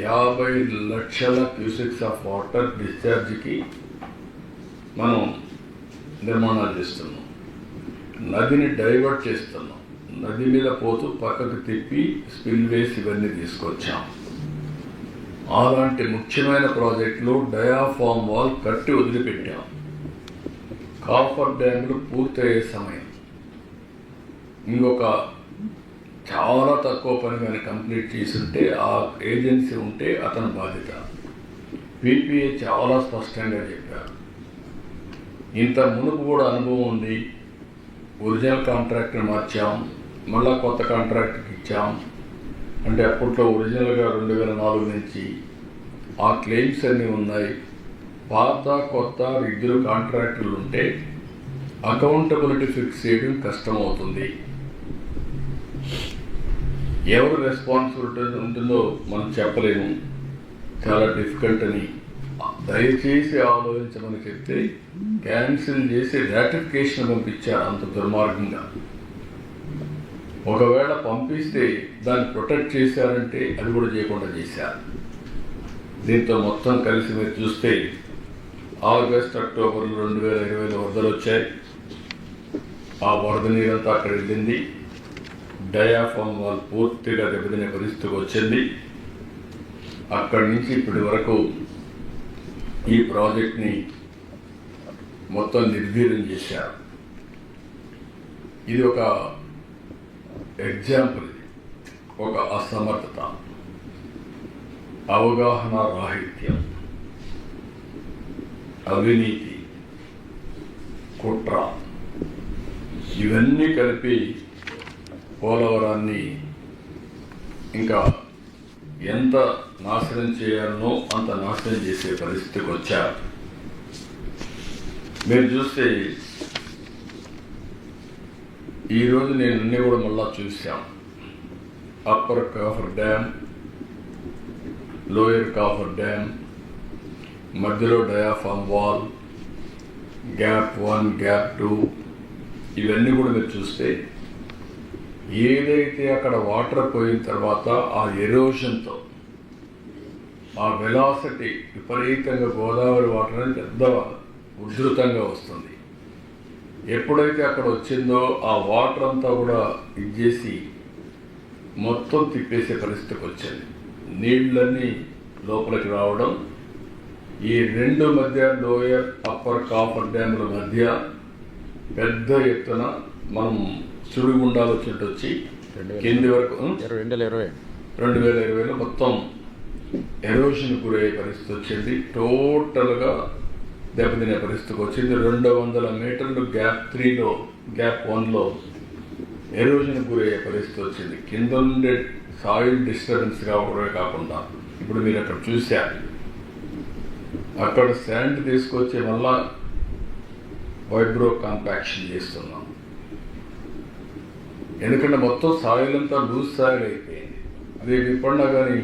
50 లక్షల cusecs of water డిశ్చార్జ్కి మనం నిర్మాణాలు చేస్తున్నాం. నదిని డైవర్ట్ చేస్తున్నాం. నది మీద పోతూ పక్కకు తిప్పి స్పిల్వేస్ ఇవన్నీ తీసుకొచ్చాం. అలాంటి ముఖ్యమైన ప్రాజెక్టులు డయాఫామ్ వాల్ కట్టి వదిలిపెట్టాం. కాఫర్ డ్యాములు పూర్తయ్యే సమయం, ఇంకొక చాలా తక్కువ పని కానీ కంప్లీట్ చేసుంటే ఆ ఏజెన్సీ ఉంటే అతని బాధ్యత. పీపీఏ చాలా స్పష్టంగా చెప్పారు. ఇంత మునుపు కూడా అనుభవం ఉంది. ఒరిజినల్ కాంట్రాక్ట్ని మార్చాం, మళ్ళా కొత్త కాంట్రాక్ట్కి ఇచ్చాం. అంటే అప్పట్లో ఒరిజినల్గా 2004 నుంచి ఆ క్లెయిమ్స్ అన్నీ ఉన్నాయి. పాత కొత్త ఇద్దరు కాంట్రాక్టులు ఉంటే అకౌంటబిలిటీ ఫిక్స్ చేయడం కష్టమవుతుంది. ఎవరు రెస్పాన్సిబిలిటీ ఉంటుందో మనం చెప్పలేము, చాలా డిఫికల్ట్ అని దయచేసి ఆలోచించమని చెప్తే క్యాన్సిల్ చేసి రాటిఫికేషన్ పంపించారు. అంత దుర్మార్గంగా. ఒకవేళ పంపిస్తే దాన్ని ప్రొటెక్ట్ చేశారంటే అది కూడా చేయకుండా చేశారు. దీంతో మొత్తం కలిసి మీరు చూస్తే ఆగస్ట్ అక్టోబర్ 2020లో వరదలు వచ్చాయి. ఆ వరద నీరంతా అక్కడ వెళ్ళింది. డయాఫామ్ వాల్ పూర్తిగా దెబ్బతినే పరిస్థితికి వచ్చింది. అక్కడి నుంచి ఇప్పటి వరకు ఈ ప్రాజెక్ట్ని మొత్తం నిర్వీర్యం చేశారు. ఇది ఒక ఎగ్జాంపుల్. ఒక అసమర్థత, అవగాహన రాహిత్యం, అవినీతి, కుట్ర ఇవన్నీ కలిపి పోలవరాన్ని ఇంకా ఎంత నాశనం చేయాలనో అంత నాశనం చేసే పరిస్థితికి వచ్చారు. మీరు చూస్తే ఈరోజు నేను అన్నీ కూడా మళ్ళా చూసాం. Upper coffer dam, lower coffer dam, మధ్యలో డయాఫామ్ వాల్, గ్యాప్ 1, గ్యాప్ 2 ఇవన్నీ కూడా మీరు చూస్తే ఏదైతే అక్కడ వాటర్ పోయిన తర్వాత ఆ ఎరోషన్తో ఆ వెలాసిటీ విపరీతంగా గోదావరి వాటర్ అనేది పెద్ద ఉధృతంగా వస్తుంది. ఎప్పుడైతే అక్కడ వచ్చిందో ఆ వాటర్ అంతా కూడా ఇచ్చేసి మొత్తం తిప్పేసే పరిస్థితికి వచ్చింది. నీళ్ళన్నీ లోపలికి రావడం, ఈ రెండు మధ్య లోయర్ అప్పర్ కాఫర్ డ్యాముల మధ్య పెద్ద ఎత్తున మనం సుడిగుండాలు వచ్చినట్టు వచ్చి కింది వరకు 2020లో మొత్తం ఎరోషన్ గురయ్యే పరిస్థితి వచ్చింది. టోటల్గా దెబ్బతినే పరిస్థితికి వచ్చింది. 200 మీటర్లు గ్యాప్ 3లో, గ్యాప్ 1లో ఎరోషన్ గురయ్యే పరిస్థితి వచ్చింది. కింద ఉండే సాయిల్ డిస్టర్బెన్స్ కాకుండా ఇప్పుడు మీరు అక్కడ చూశారు, అక్కడ శాండ్ తీసుకొచ్చి మళ్ళా వైబ్రో కాంపాక్షన్ చేస్తున్నాం. ఎందుకంటే మొత్తం సాయిల్ అంతా లూజ్ సాయిల్ అయిపోయింది. అది ఇప్పుడున్నా కానీ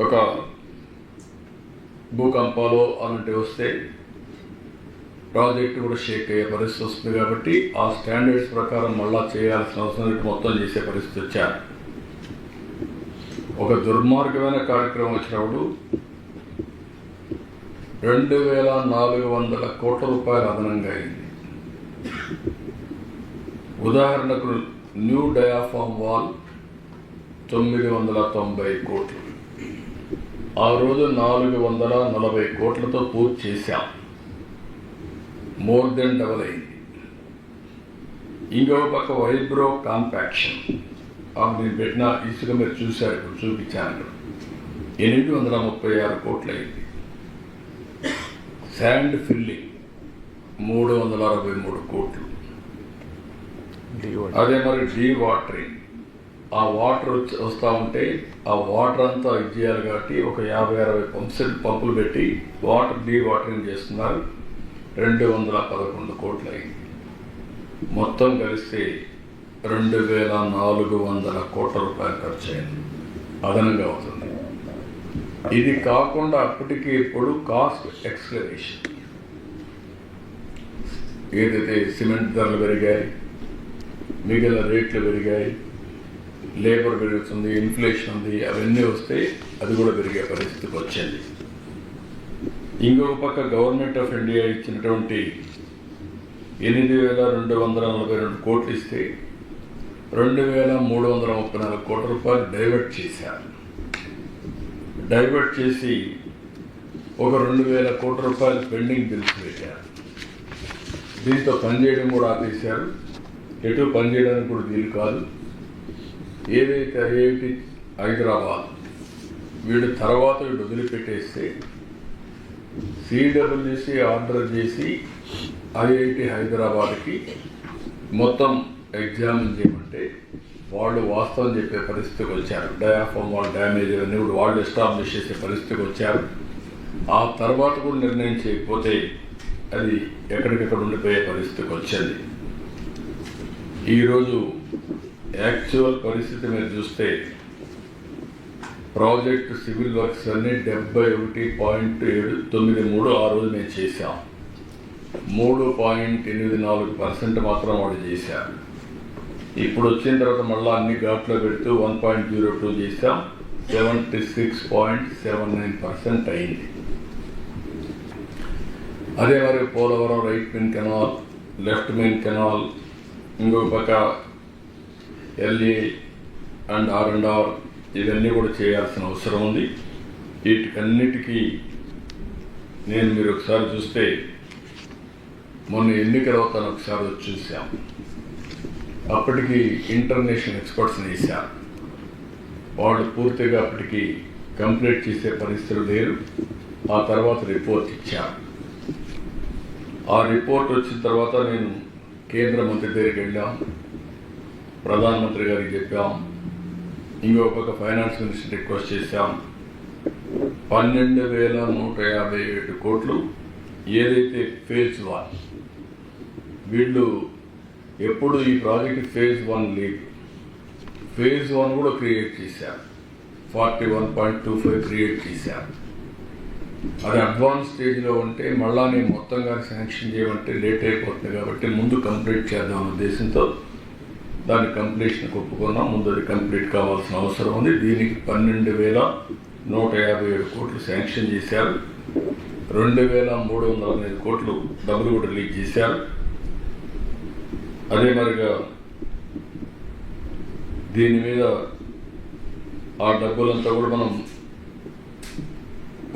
ఒక భూకంపాలు అలాంటివి వస్తే ప్రాజెక్టు కూడా షేక్ అయ్యే పరిస్థితి వస్తుంది. కాబట్టి ఆ స్టాండర్డ్స్ ప్రకారం మళ్ళా చేయాల్సిన అవసరం మొత్తం చేసే పరిస్థితి వచ్చారు. ఒక దుర్మార్గమైన కార్యక్రమం వచ్చినప్పుడు 2400 కోట్ల రూపాయలు అదనంగా అయింది. ఉదాహరణకు న్యూ డయాఫామ్ వాల్ 990 కోట్లు. ఆ రోజు 440 కోట్లతో పూర్తి చేశాం. మోర్ దెన్ డబల్ అయింది. ఇంకో పక్క వైబ్రో కాంపాక్షన్ నేను పెట్టిన ఇసుక మీరు చూశారు, ఇప్పుడు చూపించాను. 836 కోట్లు అయింది. శాండ్ ఫిల్లింగ్ 363 కోట్లు. అదే మరి డీ వాటరింగ్, ఆ వాటర్ వస్తూ ఉంటే ఆ వాటర్ అంతా ఇచ్చేయాలి కాబట్టి ఒక 50-60 పంపులు పెట్టి వాటర్ డీ వాటరింగ్ చేస్తున్నారు. 211 కోట్లు అయింది. మొత్తం కలిస్తే 2400 కోట్ల రూపాయలు ఖర్చు అయింది, అదనంగా అవుతుంది. ఇది కాకుండా అప్పటికి ఇప్పుడు కాస్ట్ ఎక్స్కలేషన్, ఏదైతే సిమెంట్ ధరలు పెరిగాయి, మిగిలిన రేట్లు పెరిగాయి, లేబర్ పెరుగుతుంది, ఇన్ఫ్లేషన్ ఉంది, అవన్నీ వస్తే అది కూడా పెరిగే పరిస్థితికి వచ్చింది. ఇంకొక పక్క గవర్నమెంట్ ఆఫ్ ఇండియా ఇచ్చినటువంటి 8,242 కోట్లు ఇస్తే 2,334 కోట్ల రూపాయలు డైవర్ట్ చేశారు. డైవర్ట్ చేసి ఒక 2,000 కోట్ల రూపాయలు పెండింగ్ బిల్స్ పెట్టారు. దీంతో పనిచేయడం కూడా ఆపేశారు. ఎటు పనిచేయడానికి కూడా వీలు కాదు. ఏదైతే ఐఐటి హైదరాబాద్ వీళ్ళు తర్వాత వదిలిపెట్టేస్తే సిడబ్ల్యూసి ఆర్డర్ చేసి ఐఐటి హైదరాబాద్కి మొత్తం ఎగ్జామిన్ చేయమంటే వాళ్ళు వాస్తవం చెప్పే పరిస్థితికి వచ్చారు. డయాఫామ్ వాళ్ళ డ్యామేజ్ అవన్నీ కూడా వాళ్ళు ఎస్టాబ్లిష్ చేసే పరిస్థితికి వచ్చారు. ఆ తర్వాత కూడా నిర్ణయం చేయకపోతే అది ఎక్కడికెక్కడ ఉండిపోయే పరిస్థితికి వచ్చింది. ఈరోజు యాక్చువల్ పరిస్థితి మీరు చూస్తే ప్రాజెక్ట్ సివిల్ వర్క్స్ అన్నీ 71.93 ఆ రోజు మేము చేశాం. 3.84% మాత్రం వాళ్ళు చేశారు. ఇప్పుడు వచ్చిన తర్వాత మళ్ళీ అన్ని ఘాట్లో పెడుతూ 1.02 చేశాం. 76.79% అయింది. అదే మరి Polavaram right main canal, left main canal, ఇంకొక పక్క ఎల్ఏ అండ్ R&R ఇవన్నీ కూడా చేయాల్సిన అవసరం ఉంది. వీటికన్నిటికీ మీరు ఒకసారి చూస్తే మొన్న ఎన్నికల అవుతాను ఒకసారి వచ్చి చూసాం. అప్పటికి ఇంటర్నేషనల్ ఎక్స్పర్ట్స్ని వేశారు. వాళ్ళు పూర్తిగా అప్పటికి కంప్లీట్ చేసే పరిస్థితులు లేరు. ఆ తర్వాత రిపోర్ట్ ఇచ్చారు. ఆ రిపోర్ట్ వచ్చిన తర్వాత నేను కేంద్ర మంత్రి దగ్గరికి వెళ్ళాం, ప్రధానమంత్రి గారికి చెప్పాం, ఇంకో పక్క ఫైనాన్స్ మినిస్టర్ రిక్వెస్ట్ చేశాం. 12,157 కోట్లు ఏదైతే ఫేజ్ 1 వీళ్ళు ఎప్పుడు ఈ ప్రాజెక్ట్ ఫేజ్ 1 లేదు, ఫేజ్ 1 కూడా క్రియేట్ చేశారు. 41.25 క్రియేట్ చేశారు. అది అడ్వాన్స్ స్టేజ్లో ఉంటే మళ్ళా నేను మొత్తంగా శాంక్షన్ చేయమంటే లేట్ అయిపోతుంది కాబట్టి ముందు కంప్లీట్ చేద్దాం ఉద్దేశంతో దాని కంప్లీషన్ ఒప్పుకున్నాం. ముందు అది కంప్లీట్ కావాల్సిన అవసరం ఉంది. దీనికి 12,157 కోట్లు శాంక్షన్ చేశారు. 2,315 కోట్లు డబ్బులు కూడా రిలీజ్ చేశారు. అదే మరిగా దీని మీద ఆ డబ్బులంతా కూడా మనం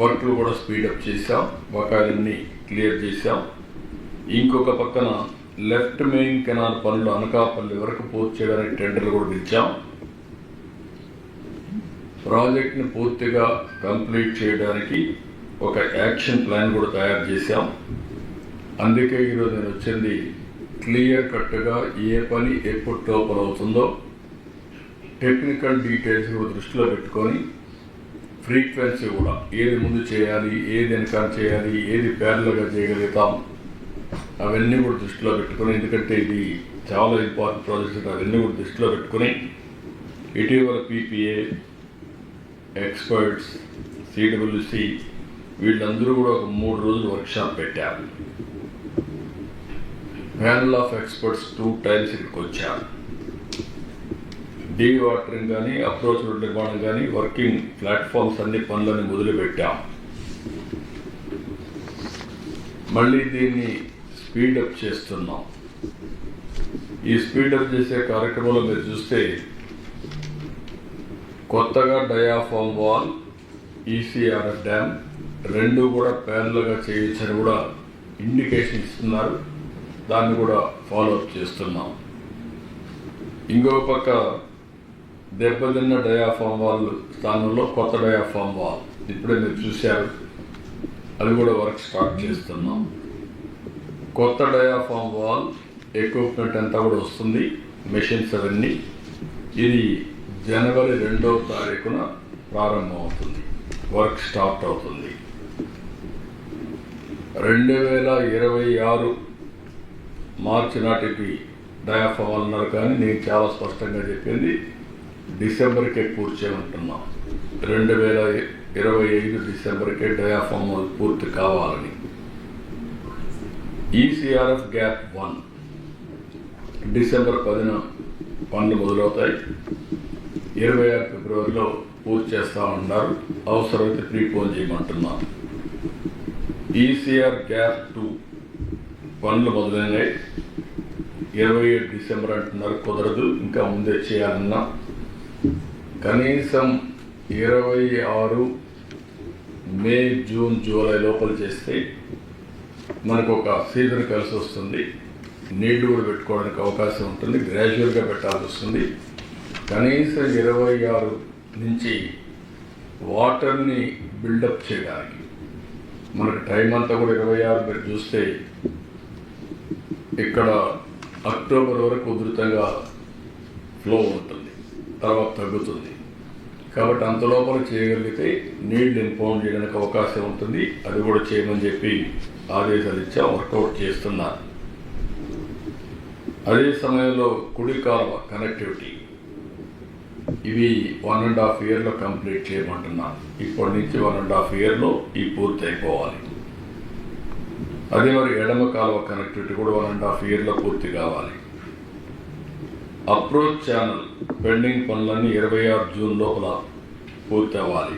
వర్క్లు కూడా స్పీడప్ చేశాం, బకాయిలన్నీ క్లియర్ చేశాం. ఇంకొక పక్కన లెఫ్ట్ మెయిన్ కెనాల్ పనులు అనకాపల్లి వరకు పూర్తి చేయడానికి టెండర్లు కూడా ఇచ్చాం. ప్రాజెక్ట్ని పూర్తిగా కంప్లీట్ చేయడానికి ఒక యాక్షన్ ప్లాన్ కూడా తయారు చేశాం. అందుకే ఈరోజు నేను వచ్చింది క్లియర్ కట్గా ఏ పని ఎప్పుడు టోపల్ అవుతుందో టెక్నికల్ డీటెయిల్స్ కూడా దృష్టిలో పెట్టుకొని ఫ్రీక్వెన్సీ కూడా ఏది ముందు చేయాలి, ఏది వెనకాల చేయాలి, ఏది ప్యారల్గా చేయగలుగుతాం అవన్నీ కూడా దృష్టిలో పెట్టుకుని, ఎందుకంటే ఇది చాలా ఇంపార్టెంట్ ప్రాజెక్ట్స్, అవన్నీ కూడా దృష్టిలో పెట్టుకుని ఇటీవల PPA ఎక్స్పర్ట్స్, సిడబ్ల్యూసి వీళ్ళందరూ కూడా ఒక 3 రోజులు వర్క్షాప్ పెట్టారు. ప్యానల్ ఆఫ్ ఎక్స్పర్ట్స్ 2 టైమ్స్ ఇక్కడికి వచ్చారు. డీ వాటరింగ్ కానీ, అప్రోచ్ రోడ్ నిర్మాణం కానీ, వర్కింగ్ ప్లాట్ఫామ్స్ అన్ని పనులని మొదలుపెట్టాం. మళ్ళీ దీన్ని స్పీడప్ చేస్తున్నాం. ఈ స్పీడప్ చేసే కార్యక్రమంలో మీరు చూస్తే కొత్తగా డయాఫామ్ వాల్, ECRF డ్యామ్ 2 కూడా ప్యారల్గా చేయొచ్చని కూడా ఇండికేషన్ ఇస్తున్నారు. దాన్ని కూడా ఫాలోఅప్ చేస్తున్నాం. ఇంకో పక్క దెబ్బతిన్న డయాఫామ్ వాల్ స్థానంలో కొత్త డయాఫామ్ వాల్ ఇప్పుడే మీరు చూశారు, అది కూడా వర్క్ స్టార్ట్ చేస్తున్నాం. కొత్త డయాఫామ్ వాల్ ఎక్విప్మెంట్ అంతా కూడా వస్తుంది, మెషిన్స్ అవన్నీ. ఇది జనవరి 2వ తారీఖున ప్రారంభం అవుతుంది, వర్క్ స్టార్ట్ అవుతుంది. 2026 మార్చి నాటికి డయాఫామ్ వాల్ అన్నారు, కానీ నేను చాలా స్పష్టంగా చెప్పింది డిసెంబర్కే పూర్తి చేయమంటున్నాం. 2025 డిసెంబర్కే డయాఫామ్ వాల్ పూర్తి కావాలని. ECRF గ్యాప్ 1 డిసెంబర్ 10న పనులు మొదలవుతాయి. 26 ఫిబ్రవరిలో పూర్తి చేస్తూ ఉన్నారు. అవసరమైతే ప్రీపోన్ చేయమంటున్నాం. ఈసీఆర్ గ్యాప్ 2 పనులు మొదలైనవి. 27 డిసెంబర్ అంటున్నారు, కుదరదు, ఇంకా ముందే చేయాలన్నా. కనీసం 26 మే, జూన్, జూలై లోపల చేస్తే మనకు ఒక సీజన్ కలిసి వస్తుంది. నీళ్లు కూడా పెట్టుకోవడానికి అవకాశం ఉంటుంది. గ్రాడ్యువల్గా పెట్టాల్సి వస్తుంది. కనీసం 26 నుంచి వాటర్ని బిల్డప్ చేయడానికి మనకు టైం అంతా కూడా 26 మీరు చూస్తే ఇక్కడ అక్టోబర్ వరకు ఉధృతంగా ఫ్లో ఉంటుంది, తర్వాత తగ్గుతుంది. కాబట్టి అంత లోపల చేయగలిగితే నీళ్లు ఇన్ఫార్మ్ చేయడానికి అవకాశం ఉంటుంది. అది కూడా చేయమని చెప్పి ఆదేశాలు ఇచ్చా, వర్కౌట్ చేస్తున్నారు. అదే సమయంలో కుడి కాలువ కనెక్టివిటీ ఇవి 1.5 ఇయర్లో కంప్లీట్ చేయమంటున్నాను. ఇప్పటి నుంచి 1.5 ఇయర్లో ఈ పూర్తి అయిపోవాలి. అదే మరి ఎడమ కాలువ కనెక్టివిటీ కూడా 1.5 ఇయర్లో పూర్తి కావాలి. అప్రోచ్ ఛానల్ పెండింగ్ పనులన్నీ 26 జూన్ లోపల పూర్తి అవ్వాలి.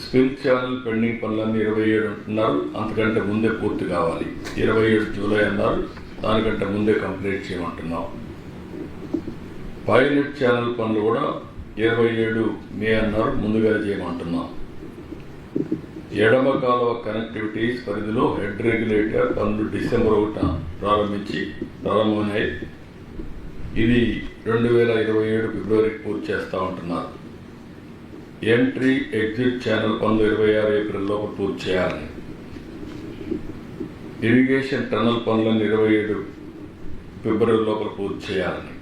స్పిల్ ఛానల్ పెండింగ్ పనులన్నీ 27 అంటున్నారు, అంతకంటే ముందే పూర్తి కావాలి. 27 జూలై అన్నారు, దానికంటే ముందే కంప్లీట్ చేయమంటున్నాం. పైలట్ ఛానల్ పనులు కూడా 27 మే అన్నారు, ముందుగా చేయమంటున్నాం. ఎడమ కాలువ కనెక్టివిటీస్ పరిధిలో హెడ్ రెగ్యులేటర్ పనులు డిసెంబర్ 1 ప్రారంభమయ్యాయి. ఇది 2027 ఫిబ్రవరికి పూర్తి చేస్తూ ఉంటున్నారు. ఎంట్రీ ఎగ్జిట్ ఛానల్ పనులు 26 ఏప్రిల్ లోపు పూర్తి చేయాలని. ఇరిగేషన్ టన్నల్ పనులను 27 ఫిబ్రవరి లోపల పూర్తి చేయాలని.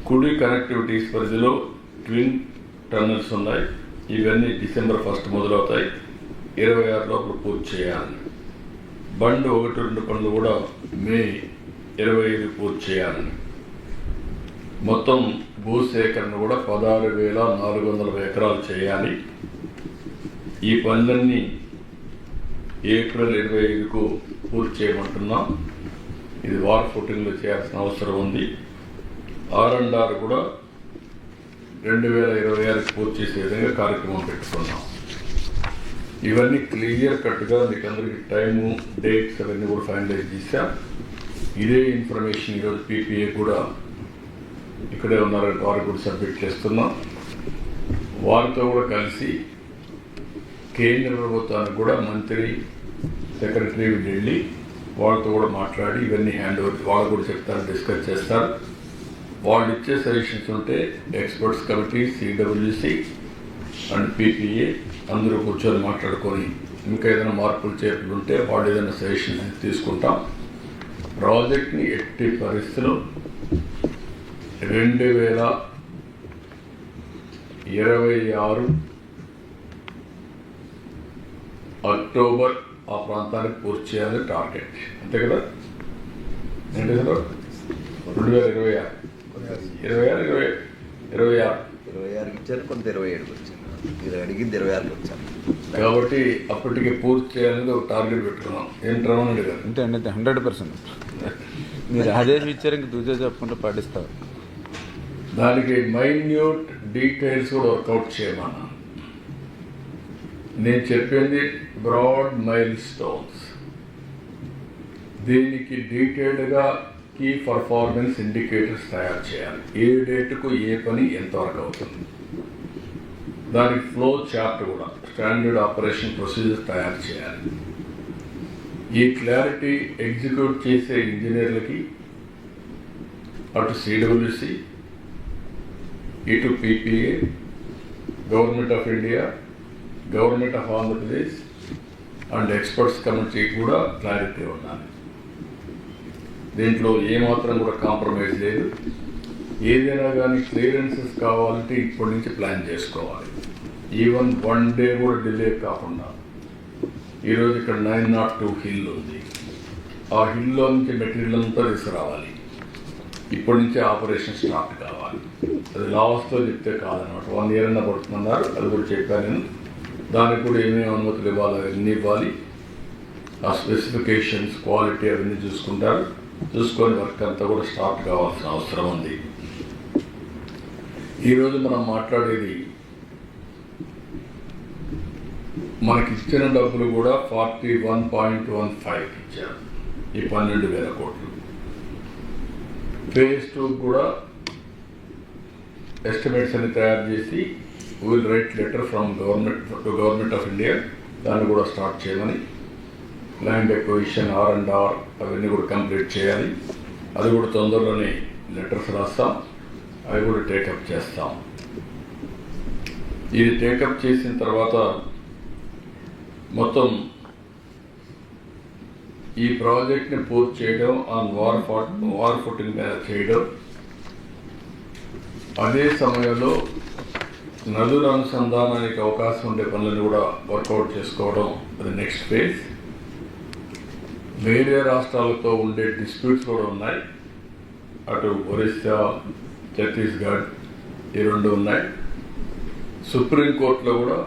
కుడి కనెక్టివిటీస్ పరిధిలో ట్విన్ టన్నల్స్ ఉన్నాయి, ఇవన్నీ డిసెంబర్ 1 మొదలవుతాయి, 26 లోపల పూర్తి చేయాలని. బండ్ 1-2 పనులు కూడా మే 25 పూర్తి చేయాలని. మొత్తం భూసేకరణ కూడా 16,440 ఎకరాలు చేయాలి. ఈ పనులన్నీ ఏప్రిల్ 25కు పూర్తి చేయమంటున్నాం. ఇది వార్ ఫుటింగ్లో చేయాల్సిన అవసరం ఉంది. R&R కూడా 2026 పూర్తి చేసే విధంగా కార్యక్రమం పెట్టుకున్నాం. ఇవన్నీ క్లియర్ కట్గా మీకు అందరికీ టైము, డేట్స్ అవన్నీ కూడా ఫైనలైజ్ చేశాం. ఇదే ఇన్ఫర్మేషన్ ఈరోజు PPA కూడా ఇక్కడే ఉన్నారని వారికి కూడా సబ్మిట్ చేస్తున్నాం. వారితో కూడా కలిసి కేంద్ర ప్రభుత్వానికి కూడా మంత్రి, సెక్రటరీ వెళ్ళి వాళ్ళతో కూడా మాట్లాడి ఇవన్నీ హ్యాండ్ ఓవర్ వాళ్ళు కూడా చెప్తారు, డిస్కస్ చేస్తారు. వాళ్ళు ఇచ్చే సజెషన్స్ ఉంటే experts committee, CWC and PPA అందరూ కూర్చొని మాట్లాడుకొని ఇంకా ఏదైనా మార్పులు చేర్పులు ఉంటే వాళ్ళు ఏదైనా సజెషన్స్ తీసుకుంటాం. ప్రాజెక్ట్ని ఎట్టి పరిస్థితుల్లో 2026 అక్టోబర్ ఆ ప్రాంతానికి పూర్తి చేయాలి టార్గెట్. అంతే కదా? ఏంటి సార్? 2026 ఇచ్చారు, కొంత 27కి వచ్చాను. మీరు అడిగింది 26కి వచ్చాను కాబట్టి అప్పటికి పూర్తి చేయాలని ఒక టార్గెట్ పెట్టుకున్నాం. ఏంట్రా అని అడిగారు. అంటే 100% మీరు ఆదేశం ఇచ్చారు, ఇంక దూజా చెప్పుకుంటూ పాటిస్తారు. దానికి మైన్యూట్ డీటెయిల్స్ కూడా వర్కౌట్ చేయమన్నా. నేను చెప్పింది బ్రాడ్ మైల్ స్టోన్స్. దీనికి డీటెయిల్డ్గా కీ పర్ఫార్మెన్స్ ఇండికేటర్స్ తయారు చేయాలి. ఏ డేటుకు ఏ పని ఎంతవరకు అవుతుంది, దానికి ఫ్లో చార్ట్ కూడా, స్టాండర్డ్ ఆపరేషన్ ప్రొసీజర్ తయారు చేయాలి. ఈ క్లారిటీ ఎగ్జిక్యూట్ చేసే ఇంజనీర్లకి, అటు CWC, ఇటు PPA, government of India, government of Andhra Pradesh and experts committee కూడా క్లారిటీ ఉండాలి. దీంట్లో ఏమాత్రం కూడా కాంప్రమైజ్ లేదు. ఏదైనా కానీ క్లియరెన్సెస్ కావాలంటే ఇప్పటి నుంచి ప్లాన్ చేసుకోవాలి. ఈవెన్ 1 డే కూడా డిలే కాకుండా. ఈరోజు ఇక్కడ 902 హిల్ ఉంది. ఆ హిల్లో నుంచి మెటీరియల్ అంతా తీసుకురావాలి. ఇప్పటి నుంచే ఆపరేషన్ స్టార్ట్ కావాలి. అది లాస్ట్లో చెప్తే కాదనమాట. 1 ఇయర్ అన్నా పడుతుందన్నారు, అది కూడా చెప్పాను నేను. దానికి కూడా ఏమేమి అనుమతులు ఇవ్వాలి అవన్నీ ఇవ్వాలి. ఆ స్పెసిఫికేషన్స్, క్వాలిటీ అవన్నీ చూసుకుంటారు. చూసుకొని వర్క్ అంతా కూడా స్టార్ట్ కావాల్సిన అవసరం ఉంది. ఈరోజు మనం మాట్లాడేది మనకి ఇచ్చిన డబ్బులు కూడా 41.15 ఇచ్చారు, ఈ 12,000 కోట్లు. ఫేజ్ 2 కూడా ఎస్టిమేట్స్ అని తయారు చేసి will write letter from government of India, దాన్ని కూడా స్టార్ట్ చేయమని. ల్యాండ్ ఎక్విజిషన్ R&R అవన్నీ కూడా కంప్లీట్ చేయాలి. అది కూడా తొందరలోనే లెటర్స్ రాస్తాం, అవి కూడా టేకప్ చేస్తాం. ఇది టేకప్ చేసిన తర్వాత మొత్తం ఈ ప్రాజెక్ట్ని పూర్తి చేయడం, ఆన్ వార్ ఫుటింగ్ మీద చేయడం, అదే సమయంలో నదుల అనుసంధానానికి అవకాశం ఉండే పనులను కూడా వర్కౌట్ చేసుకోవడం, అది నెక్స్ట్ ఫేజ్. వేరే రాష్ట్రాలతో ఉండే డిస్ప్యూట్స్ కూడా ఉన్నాయి, అటు ఒరిస్సా, ఛత్తీస్గఢ్ ఈ 2 ఉన్నాయి. సుప్రీంకోర్టులో కూడా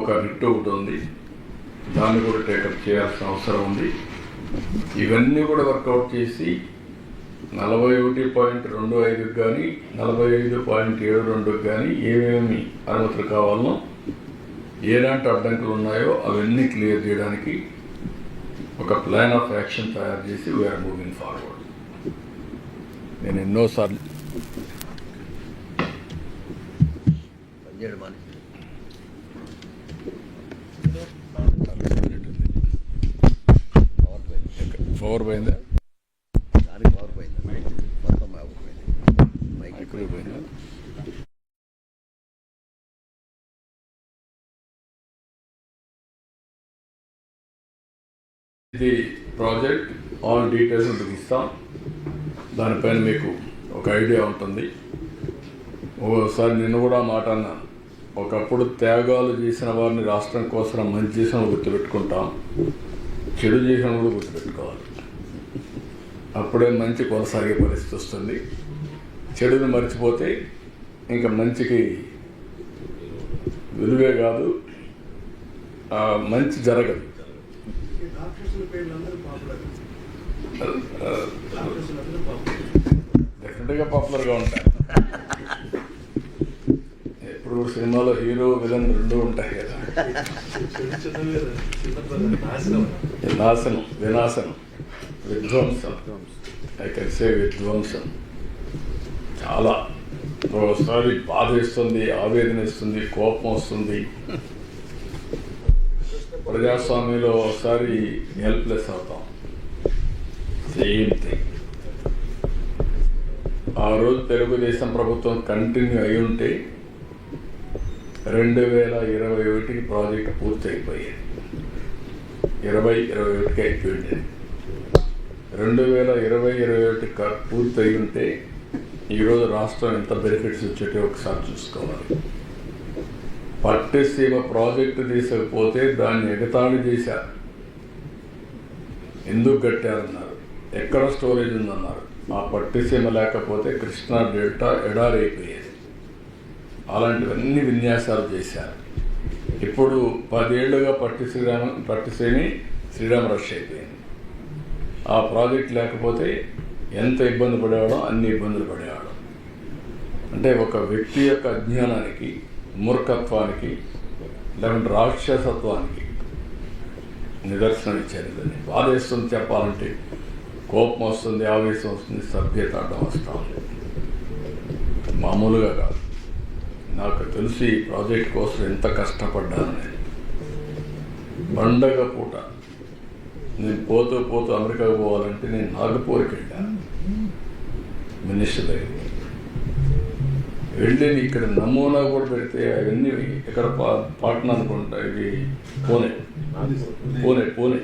ఒక రిట్ ఒకటి ఉంది, దాన్ని కూడా టేకప్ చేయాల్సిన అవసరం ఉంది. ఇవన్నీ కూడా వర్కౌట్ చేసి 41.25 కానీ 45.72 కానీ ఏమేమి అనుమతులు కావాలనో, ఎలాంటి అడ్డంకులు ఉన్నాయో అవన్నీ క్లియర్ చేయడానికి ఒక ప్లాన్ ఆఫ్ యాక్షన్ తయారు చేసి వీఆర్ మూవింగ్ ఫార్వర్డ్. నేను ఎన్నోసార్లు పవర్ పోయిందా, దానికి పవర్ పోయింది, మొత్తం పోయింది, మైక్రో పోయిందా. ఇది ప్రాజెక్ట్ ఆల్ డీటెయిల్స్ మీకు ఇస్తాం, దానిపైన మీకు ఒక ఐడియా ఉంటుంది. ఓసారి నిన్ను కూడా మాట అన్నాను, ఒకప్పుడు త్యాగాలు చేసిన వారిని రాష్ట్రం కోసం మంచి చేసిన గుర్తుపెట్టుకుంటాం, చెడు చేసిన కూడా గుర్తుపెట్టుకోవాలి. అప్పుడే మంచి కొనసాగే పరిస్థితి వస్తుంది. చెడుని మర్చిపోతే ఇంకా మంచికి విలువే కాదు, మంచి జరగదు. డెఫినెట్గా పాపులర్గా ఉంటాయి. ఎప్పుడు సినిమాలో హీరో విలన్ 2 ఉంటాయి కదా. నాశనం, వినాశనం, విధ్వంసం, ఐ కెన్ సే విధ్వంసం. చాలా ఒకసారి బాధ ఇస్తుంది, ఆవేదన ఇస్తుంది, కోపం వస్తుంది. ప్రజాస్వామ్యంలో ఒకసారి హెల్ప్లెస్ అవుతాం. Same thing. ఆ రోజు తెలుగుదేశం ప్రభుత్వం కంటిన్యూ అయి ఉంటే 2021 ప్రాజెక్టు పూర్తి అయిపోయేది. 2021 అయిపోయింది. 2021 పూర్తి అయి ఉంటే ఈరోజు రాష్ట్రం ఎంత బెనిఫిట్స్ వచ్చేటో ఒకసారి చూసుకోవాలి. పట్టిసీమ ప్రాజెక్టు తీసుకపోతే దాన్ని ఎగతాళి చేశారు. ఎందుకు కట్టారన్నారు, ఎక్కడ స్టోరేజ్ ఉందన్నారు. ఆ పట్టిసీమ లేకపోతే కృష్ణా డెల్టా ఎడారి అయిపోయేది. అలాంటివన్నీ విన్యాసాలు చేశారు. ఇప్పుడు 10 ఏళ్లుగా పట్టిసీమి శ్రీరామ రష్ అయిపోయింది. ఆ ప్రాజెక్ట్ లేకపోతే ఎంత ఇబ్బంది పడేవాడో అన్ని ఇబ్బందులు పడేవాడు. అంటే ఒక వ్యక్తి యొక్క అజ్ఞానానికి, మూర్ఖత్వానికి, లేకుంటే రాక్షసత్వానికి నిదర్శనం ఇచ్చారు. దాన్ని బాధేస్తుంది చెప్పాలంటే, కోపం వస్తుంది, ఆవేశం వస్తుంది, సభ్యత అడ్డం వస్తాం. మామూలుగా కాదు. నాకు తెలిసి ఈ ప్రాజెక్ట్ కోసం ఎంత కష్టపడ్డాను నేను. పండగ పూట నేను పోతూ అమెరికాకు పోవాలంటే నేను నాగపూర్కి వెళ్ళాను మినిస్టర్ దగ్గరికి. వెళ్ళి ఇక్కడ నమూనా కూడా పెడితే అవన్నీ ఇక్కడ పాట్నా అనుకుంటా, ఇది పూణే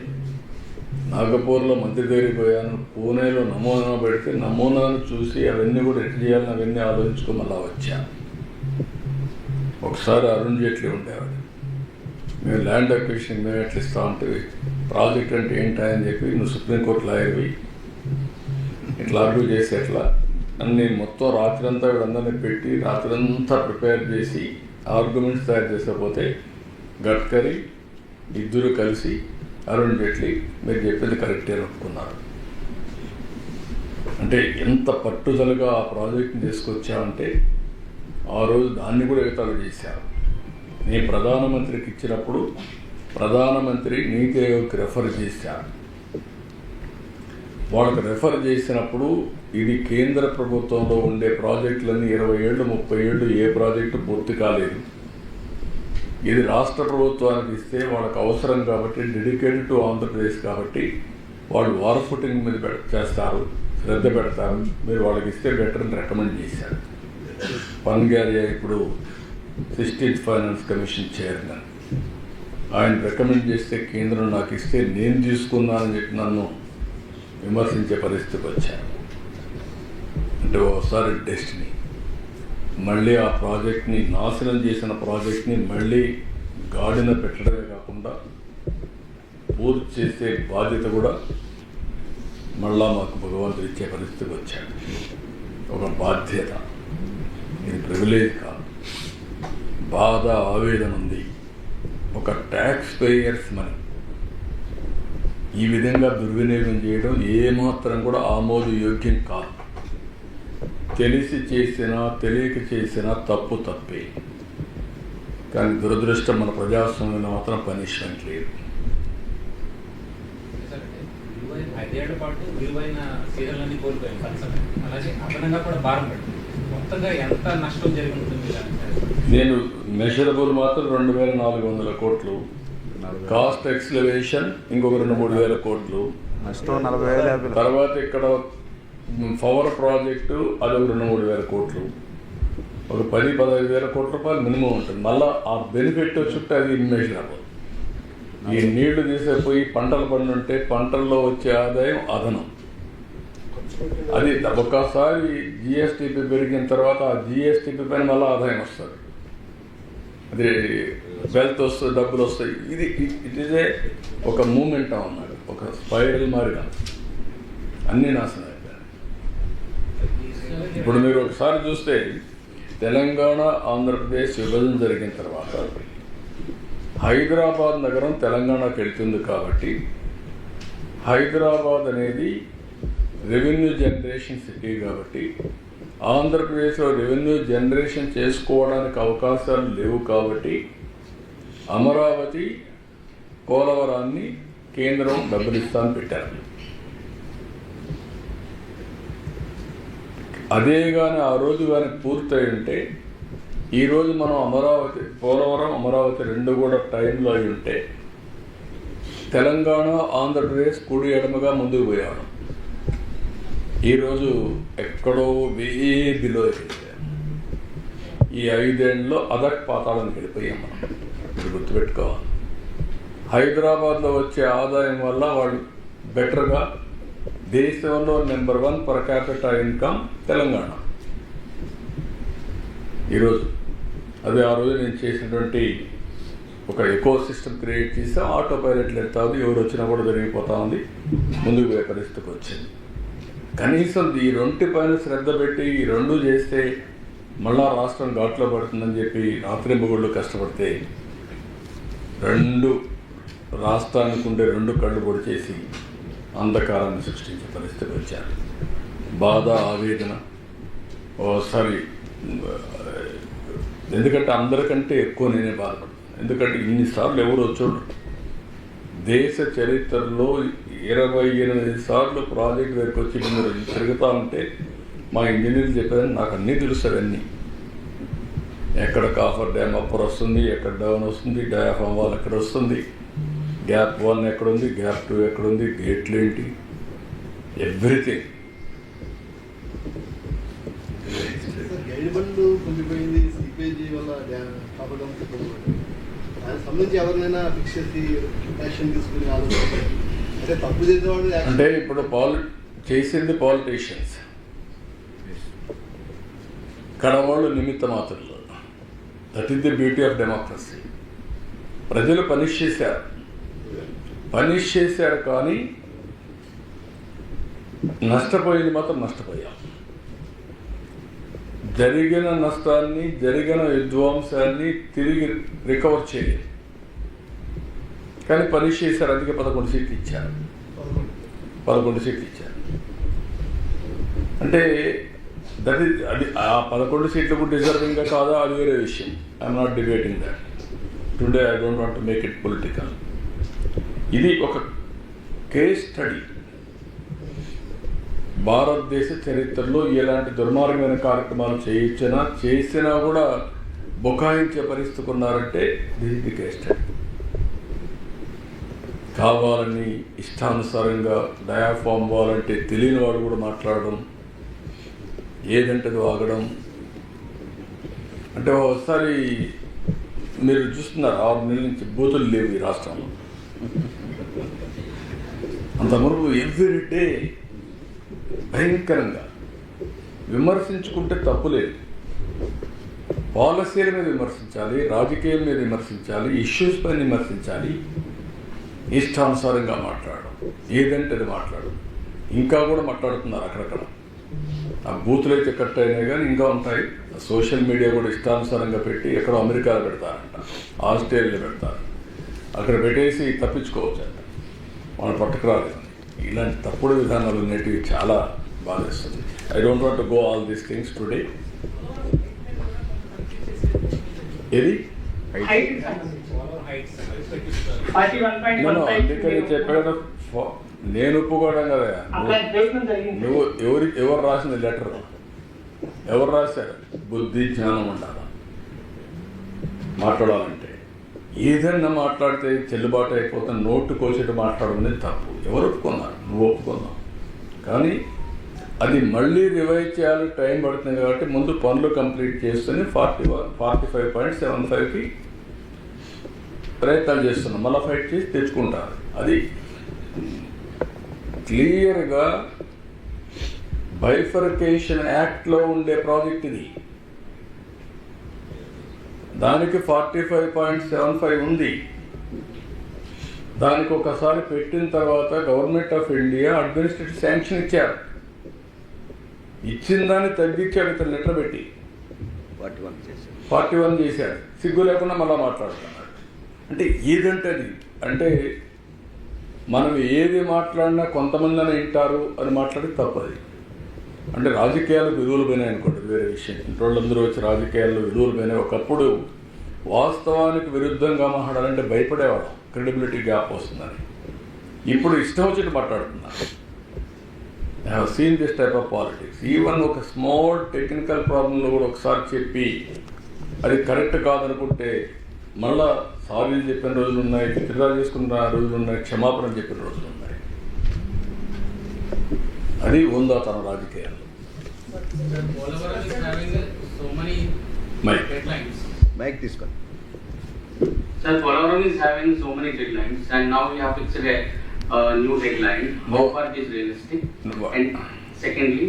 నాగపూర్లో మంత్రి దగ్గరికి పోయాను. పూణేలో నమూనా పెడితే నమూనాను చూసి అవన్నీ కూడా ఎట్లా చేయాలని అవన్నీ ఆలోచించుకొని మళ్ళా వచ్చాను. ఒకసారి అరుణ్ జైట్లీ ఉండేవాడు, మేము ల్యాండ్ అక్విజిషన్ మేము ఎట్లా ఇస్తామంటే, ప్రాజెక్ట్ అంటే ఏంటని చెప్పి, నువ్వు సుప్రీంకోర్టు లాయర్వి, ఇట్లా ఆర్గ్యూ చేసి ఎట్లా అన్ని మొత్తం రాత్రంతా వీళ్ళందరినీ పెట్టి రాత్రంతా ప్రిపేర్ చేసి ఆర్గ్యుమెంట్స్ తయారు చేసకపోతే గడ్కరీ ఇద్దరు కలిసి అరుణ్ జైట్లీ మీరు చెప్పింది కరెక్టే ఒప్పుకున్నారు. అంటే ఎంత పట్టుదలగా ఆ ప్రాజెక్ట్ని తీసుకొచ్చామంటే ఆ రోజు దాన్ని కూడా ఎగతాళి చేశారు. నేను ప్రధానమంత్రికి ఇచ్చినప్పుడు ప్రధానమంత్రి నీతి ఆయోగ్కి రెఫర్ చేశారు. వాళ్ళకి రెఫర్ చేసినప్పుడు ఇది కేంద్ర ప్రభుత్వంలో ఉండే ప్రాజెక్టులన్నీ 20 ఏళ్ళు 30 ఏళ్ళు ఏ ప్రాజెక్టు పూర్తి కాలేదు. ఇది రాష్ట్ర ప్రభుత్వానికి ఇస్తే వాళ్ళకి అవసరం కాబట్టి డెడికేటెడ్ టు ఆంధ్రప్రదేశ్ కాబట్టి వాళ్ళు వార్ ఫుటింగ్ మీద చేస్తారు, శ్రద్ధ పెడతారు, మీరు వాళ్ళకి ఇస్తే బెటర్ అని రికమెండ్ చేశారు. పన్గారియా ఇప్పుడు 16th ఫైనాన్స్ కమిషన్ చైర్మన్. ఆయన రికమెండ్ చేస్తే కేంద్రం నాకు ఇస్తే నేను తీసుకున్నానని చెప్పి నన్ను విమర్శించే పరిస్థితికి వచ్చాను. అంటే ఒకసారి డెస్టినీ మళ్ళీ ఆ ప్రాజెక్ట్ని నాశనం చేసిన ప్రాజెక్ట్ని మళ్ళీ గాడిన పెట్టడమే కాకుండా పూర్తి చేసే బాధ్యత కూడా మళ్ళా మాకు భగవంతుడు ఇచ్చే పరిస్థితికి వచ్చాడు. ఒక బాధ్యత, ఇది ప్రివిలేజ్ కాదు, బాధ ఆవేదన ఉంది. ఒక ట్యాక్స్ పేయర్స్ మనీ ఈ విధంగా దుర్వినియోగం చేయడం ఏమాత్రం కూడా ఆమోదయోగ్యం కాదు. తెలిసి చేసినా తెలియక చేసినా తప్పు తప్పే. కానీ దురదృష్టం మన ప్రజాస్వామ్యంలో మాత్రం పనిష్మెంట్ లేదు. 5 ఏళ్ల పాటు విలువైన సీరియల్లన్నీ కోల్పోయాం పరిశ్రమ. అలాగే అదనంగా కూడా భారం పడుతుంది. మొత్తంగా ఎంత నష్టం జరిగి ఉంటుంది? నేను మెషరబుల్ మాత్రం 2400 కోట్లు, కాస్ట్ ఎక్స్లవేషన్ ఇంకొక 2-3 వేల కోట్లు, నష్టం 40,000. తర్వాత ఇక్కడ పవర్ ప్రాజెక్టు అది 2-3 వేల కోట్లు, ఒక 10-15 వేల కోట్ల రూపాయలు మినిమం ఉంటుంది. మళ్ళీ ఆ బెనిఫిట్ చుట్టూ అది ఇన్మెజరబుల్. ఈ నీళ్లు తీసేపోయి పంటలు పండుంటే పంటల్లో వచ్చే ఆదాయం అదనం. అది ఒక్కసారి జిఎస్టిపి పెరిగిన తర్వాత ఆ జిఎస్టిపి పైన మళ్ళీ ఆదాయం వస్తుంది, అది వెల్త్ వస్తుంది, డబ్బులు వస్తాయి. ఇదే ఒక మూమెంట్ అన్నాడు, ఒక స్పైరల్ మారిగా అన్నీ నాశనం అయిపోయాయి. ఇప్పుడు మీరు ఒకసారి చూస్తే తెలంగాణ ఆంధ్రప్రదేశ్ విభజన జరిగిన తర్వాత హైదరాబాద్ నగరం తెలంగాణకు వెళ్తుంది కాబట్టి హైదరాబాద్ అనేది రెవెన్యూ జనరేషన్ సిటీ కాబట్టి ఆంధ్రప్రదేశ్లో రెవెన్యూ జనరేషన్ చేసుకోవడానికి అవకాశాలు లేవు కాబట్టి అమరావతి పోలవరాన్ని కేంద్రం డబ్బులు ఇస్తాను పెట్టారు. అదే కానీ ఆ రోజు కానీ పూర్తయి ఉంటే ఈరోజు మనం పోలవరం అమరావతి రెండు కూడా టైంలో అయి ఉంటే తెలంగాణ ఆంధ్రప్రదేశ్ కుడి ఎడమగా ముందుకు పోయాడు. ఈరోజు ఎక్కడో బిలో ఈ 5 ఏళ్ళలో అదక్ పాతాళానికి వెళ్ళిపోయాం మనం. ఇప్పుడు గుర్తుపెట్టుకోవాలి, హైదరాబాద్లో వచ్చే ఆదాయం వల్ల వాళ్ళు బెటర్గా దేశంలో number 1 per capital income Telangana ఈరోజు. అది ఆ రోజు నేను చేసినటువంటి ఒక ఎకో సిస్టమ్ క్రియేట్ చేసి ఆటో పైలట్లు ఎత్తా ఉంది, ఎవరు వచ్చినా కూడా జరిగిపోతా ఉంది, ముందుకు పోయే పరిస్థితికి వచ్చింది. కనీసం ఈ 2 పైన శ్రద్ధ పెట్టి ఈ 2 చేస్తే మళ్ళా రాష్ట్రం ఘాట్లో పడుతుందని చెప్పి రాత్రింబగుళ్ళు కష్టపడితే 2 రాష్ట్రానికి ఉండే 2 కళ్ళు పొడి చేసి అంధకారాన్ని సృష్టించే పరిస్థితికి వచ్చారు. బాధ ఆవేదన ఓసారి, ఎందుకంటే అందరికంటే ఎక్కువ నేనే బాధపడుతున్నాను. ఎందుకంటే ఇన్నిసార్లు ఎవరు వచ్చాడు దేశ చరిత్రలో 28 సార్లు ప్రాజెక్ట్ దగ్గరికి వచ్చి మీరు తిరుగుతూ ఉంటే మా ఇంజనీర్లు చెప్పేదని నాకు అన్నీ తెలుస్తుంది. అన్నీ ఎక్కడ కాఫర్ డ్యామ్ అప్పర్ వస్తుంది, ఎక్కడ డౌన్ వస్తుంది, డయాఫామ్ వాల్ ఎక్కడ వస్తుంది, గ్యాప్ 1 ఎక్కడుంది, గ్యాప్ 2 ఎక్కడుంది, గేట్లు ఏంటి, ఎవ్రీథింగ్. అంటే ఇప్పుడు చేసింది పాలిటీషియన్స్, కడవాళ్ళు నిమిత్త మాత్రులు. That is the beauty of democracy. ప్రజలు పనిష్ చేశారు కానీ నష్టపోయింది మాత్రం నష్టపోయాం. జరిగిన నష్టాన్ని, జరిగిన విధ్వంసాన్ని తిరిగి రికవర్ చేయలేదు కానీ పనిష్ చేశారు. అందుకే 11 సీట్లు ఇచ్చారు. 11 సీట్లు ఇచ్చారు. అంటే దట్ ఈస్ అది ఆ 11 సీట్లకు డిజర్వింగ్గా కాదా అది వేరే విషయం. I'm not debating that. Today I don't want to make it political. ఇది ఒక కేస్ స్టడీ. భారతదేశ చరిత్రలో ఎలాంటి దుర్మార్గమైన కార్యక్రమాలు చేసినా కూడా బుకాయించే పరిస్థితికి ఉన్నారంటే దిస్ ది కేస్ స్టడీ. కావాలని ఇష్టానుసారంగా డయాఫామ్ వాలంటే తెలియని వాడు కూడా మాట్లాడడం, ఏదంటే వాగడం. అంటే ఒకసారి మీరు చూస్తున్నారు 6 నెలల నుంచి బూతులు లేవు ఈ రాష్ట్రంలో. అంత మురుగు ఎవ్రీడే భయంకరంగా విమర్శించుకుంటే తప్పు లేదు. పాలసీల మీద విమర్శించాలి, రాజకీయాల మీద విమర్శించాలి, ఇష్యూస్ పైన విమర్శించాలి. ఇష్టానుసారంగా మాట్లాడడం, ఏదంటే అది మాట్లాడడం. ఇంకా కూడా మాట్లాడుతున్నారు అక్కడక్కడ. ఆ బూతులు అయితే కట్ అయినాయి కానీ ఇంకా ఉంటాయి. సోషల్ మీడియా కూడా ఇష్టానుసారంగా పెట్టి ఎక్కడో అమెరికాలో పెడతారంట, ఆస్ట్రేలియాలో పెడతారు. అక్కడ పెట్టేసి తప్పించుకోవచ్చంట, వాళ్ళు పట్టుకురాలేదు. ఇలాంటి తప్పుడు విధానాలు అనేటివి చాలా బాధేస్తుంది. I don't want to go all these things today. ఏది అందుకని చెప్పాను, నేను ఒప్పుకోవడం కదా. నువ్వు ఎవరు రాసిన లెటర్, ఎవరు రాశారు? బుద్ధి జ్ఞానం ఉండాలి మాట్లాడాలంటే. ఏదన్నా మాట్లాడితే చెల్లుబాటు అయిపోతుంది, నోటు కోసేట మాట్లాడడం తప్పు. ఎవరు ఒప్పుకున్నారు? నువ్వు ఒప్పుకున్నావు. కానీ అది మళ్ళీ రివైజ్ చేయాలి, టైం పడుతుంది. కాబట్టి ముందు పనులు కంప్లీట్ చేస్తూనే 45.75కి ప్రయత్నాలు చేస్తున్నాం. మళ్ళీ ఫైట్ చేసి తెచ్చుకుంటారు. అది క్లియర్గా బైఫర్కేషన్ యాక్ట్లో ఉండే ప్రాజెక్ట్ ఇది. దానికి 45.75 ఉంది. దానికి ఒకసారి పెట్టిన తర్వాత government of India administrative sanction ఇచ్చారు. ఇచ్చిన దాన్ని తగ్గించాడు ఇతను లెటర్ పెట్టి 41 చేశాడు. సిగ్గు లేకుండా మళ్ళీ మాట్లాడుతున్నాడు. అంటే ఏదంటే అది అంటే మనం ఏది మాట్లాడినా కొంతమంది అని వింటారు అని మాట్లాడి తప్పది. అంటే రాజకీయాలకు విలువలు పోయినాయి అనుకోండి, వేరే విషయం. ఇంట్లోళ్ళందరూ వచ్చి రాజకీయాల్లో విలువలు పోయినాయి. ఒకప్పుడు వాస్తవానికి విరుద్ధంగా మాట్లాడాలంటే భయపడేవాడు, క్రెడిబిలిటీ గ్యాప్ వస్తుందని. ఇప్పుడు ఇష్టం వచ్చినట్టు మాట్లాడుతున్నారు. I have seen this type of politics. Even ఒక స్మాల్ టెక్నికల్ ప్రాబ్లంలో కూడా ఒకసారి చెప్పి అది కరెక్ట్ కాదనుకుంటే మళ్ళా సారీలు చెప్పిన రోజులు ఉన్నాయి, విత్డ్రా చేసుకున్న రోజులు ఉన్నాయి, క్షమాపణ చెప్పిన రోజులు ఉన్నాయి. అది ఉందా తన రాజకీయాల్లో? మైక్ తీసుకోండి. Sir, Polavaram is having so many deadlines, and now we have fixed a new deadline. How far it is realistic? No. And secondly,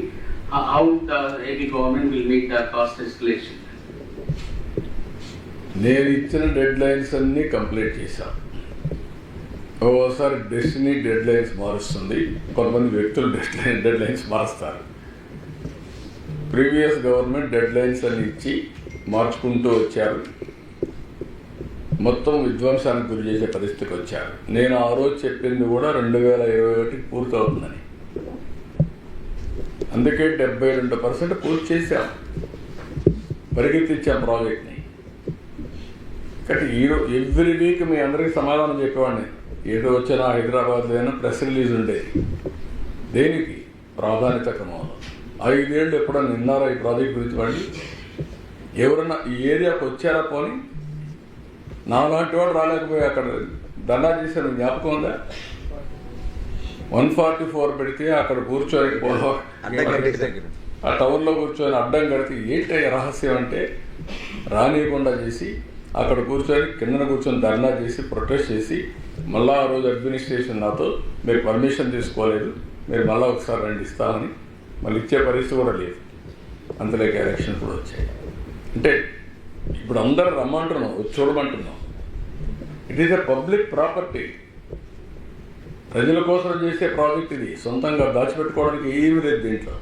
how the AP government will make the cost escalation? నేను ఇచ్చిన dead lines అన్నీ complete చేశాను. ఓసారి destiny dead lines మారుస్తుంది, కొంతమంది వ్యక్తులు dead lines మారుస్తారు. Previous government dead lines అని ఇచ్చి మార్చుకుంటూ వచ్చారు. మొత్తం విధ్వంసానికి గురి చేసే పరిస్థితికి వచ్చారు. నేను ఆ రోజు చెప్పింది కూడా 2021 పూర్తవుతుందని. అందుకే 72% పూర్తి చేశాం, పరిగెత్తించాం ప్రాజెక్ట్ని. కాబట్టి ఎవ్రీ వీక్ మీ అందరికీ సమాధానం చెప్పేవాడిని. ఏదో వచ్చినా హైదరాబాద్లో అయినా ప్రెస్ రిలీజ్ ఉండేది. దేనికి? ప్రాధాన్యత క్రమంలో. 5 ఏళ్ళు ఎప్పుడన్నా విన్నారా ఈ ప్రాజెక్ట్ గురించి? వాళ్ళు ఎవరన్నా ఈ ఏరియాకు వచ్చారా? పోని నాలాంటి వాడు రాలేకపోయి అక్కడ దండా చేశారు. జ్ఞాపకం ఉందా? 144 పెడితే అక్కడ కూర్చొని ఆ టవర్లో కూర్చొని అడ్డం కడితే ఏంటి రహస్యం అంటే రానియకుండా చేసి అక్కడ కూర్చొని కిందన కూర్చొని ధర్నా చేసి ప్రొటెస్ట్ చేసి మళ్ళీ ఆ రోజు అడ్మినిస్ట్రేషన్ నాతో మీరు పర్మిషన్ తీసుకోలేదు, మీరు మళ్ళీ ఒకసారి రండి ఇస్తామని మళ్ళీ ఇచ్చే పరిస్థితి కూడా లేదు. అంతలోకి ఎలక్షన్ కూడా వచ్చాయి. అంటే ఇప్పుడు అందరూ రమ్మంటున్నాం, వచ్చి చూడమంటున్నాం. It is a public property, ప్రజల కోసం చేసే ప్రాజెక్ట్ ఇది. సొంతంగా దాచిపెట్టుకోవడానికి ఏమీ లేదు దీంట్లో.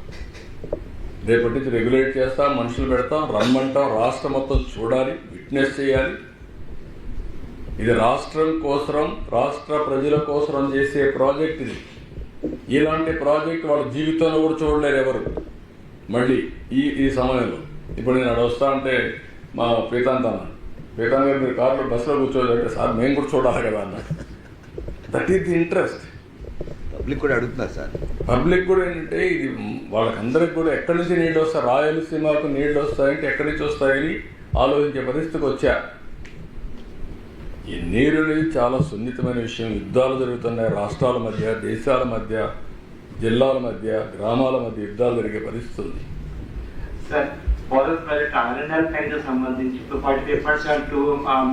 రేపటి నుంచి రెగ్యులేట్ చేస్తాం, మనుషులు పెడతాం, రమ్మంటాం, రాష్ట్రం మొత్తం చూడాలి, విట్నెస్ చేయాలి. ఇది రాష్ట్రం కోసం, రాష్ట్ర ప్రజల కోసం చేసే ప్రాజెక్ట్ ఇది. ఇలాంటి ప్రాజెక్ట్ వాళ్ళ జీవితంలో కూడా చూడలేరు ఎవరు. మళ్ళీ ఈ సమయంలో ఇప్పుడు నేను అక్కడ వస్తా అంటే మా పీతాంత్ గారు మీరు కార్లో బస్సులో కూర్చోదంటే సార్ మేము కూడా చూడాలి కదా అన్నాడు. That is the interest. Public కూడా అడుగుతున్నారు సార్. పబ్లిక్ కూడా ఏంటంటే ఇది వాళ్ళకందరికి కూడా ఎక్కడి నుంచి నీళ్ళు వస్తాయి, రాయలసీమకు నీళ్ళు వస్తాయంటే ఎక్కడి నుంచి వస్తాయని ఆలోచించే పరిస్థితికి వచ్చారు. ఈ నీరు అనేది చాలా సున్నితమైన విషయం. యుద్ధాలు జరుగుతున్నాయి రాష్ట్రాల మధ్య, దేశాల మధ్య, జిల్లాల మధ్య, గ్రామాల మధ్య యుద్ధాలు జరిగే పరిస్థితి ఉంది. Sir forest project RNR tank సంబంధించి 45%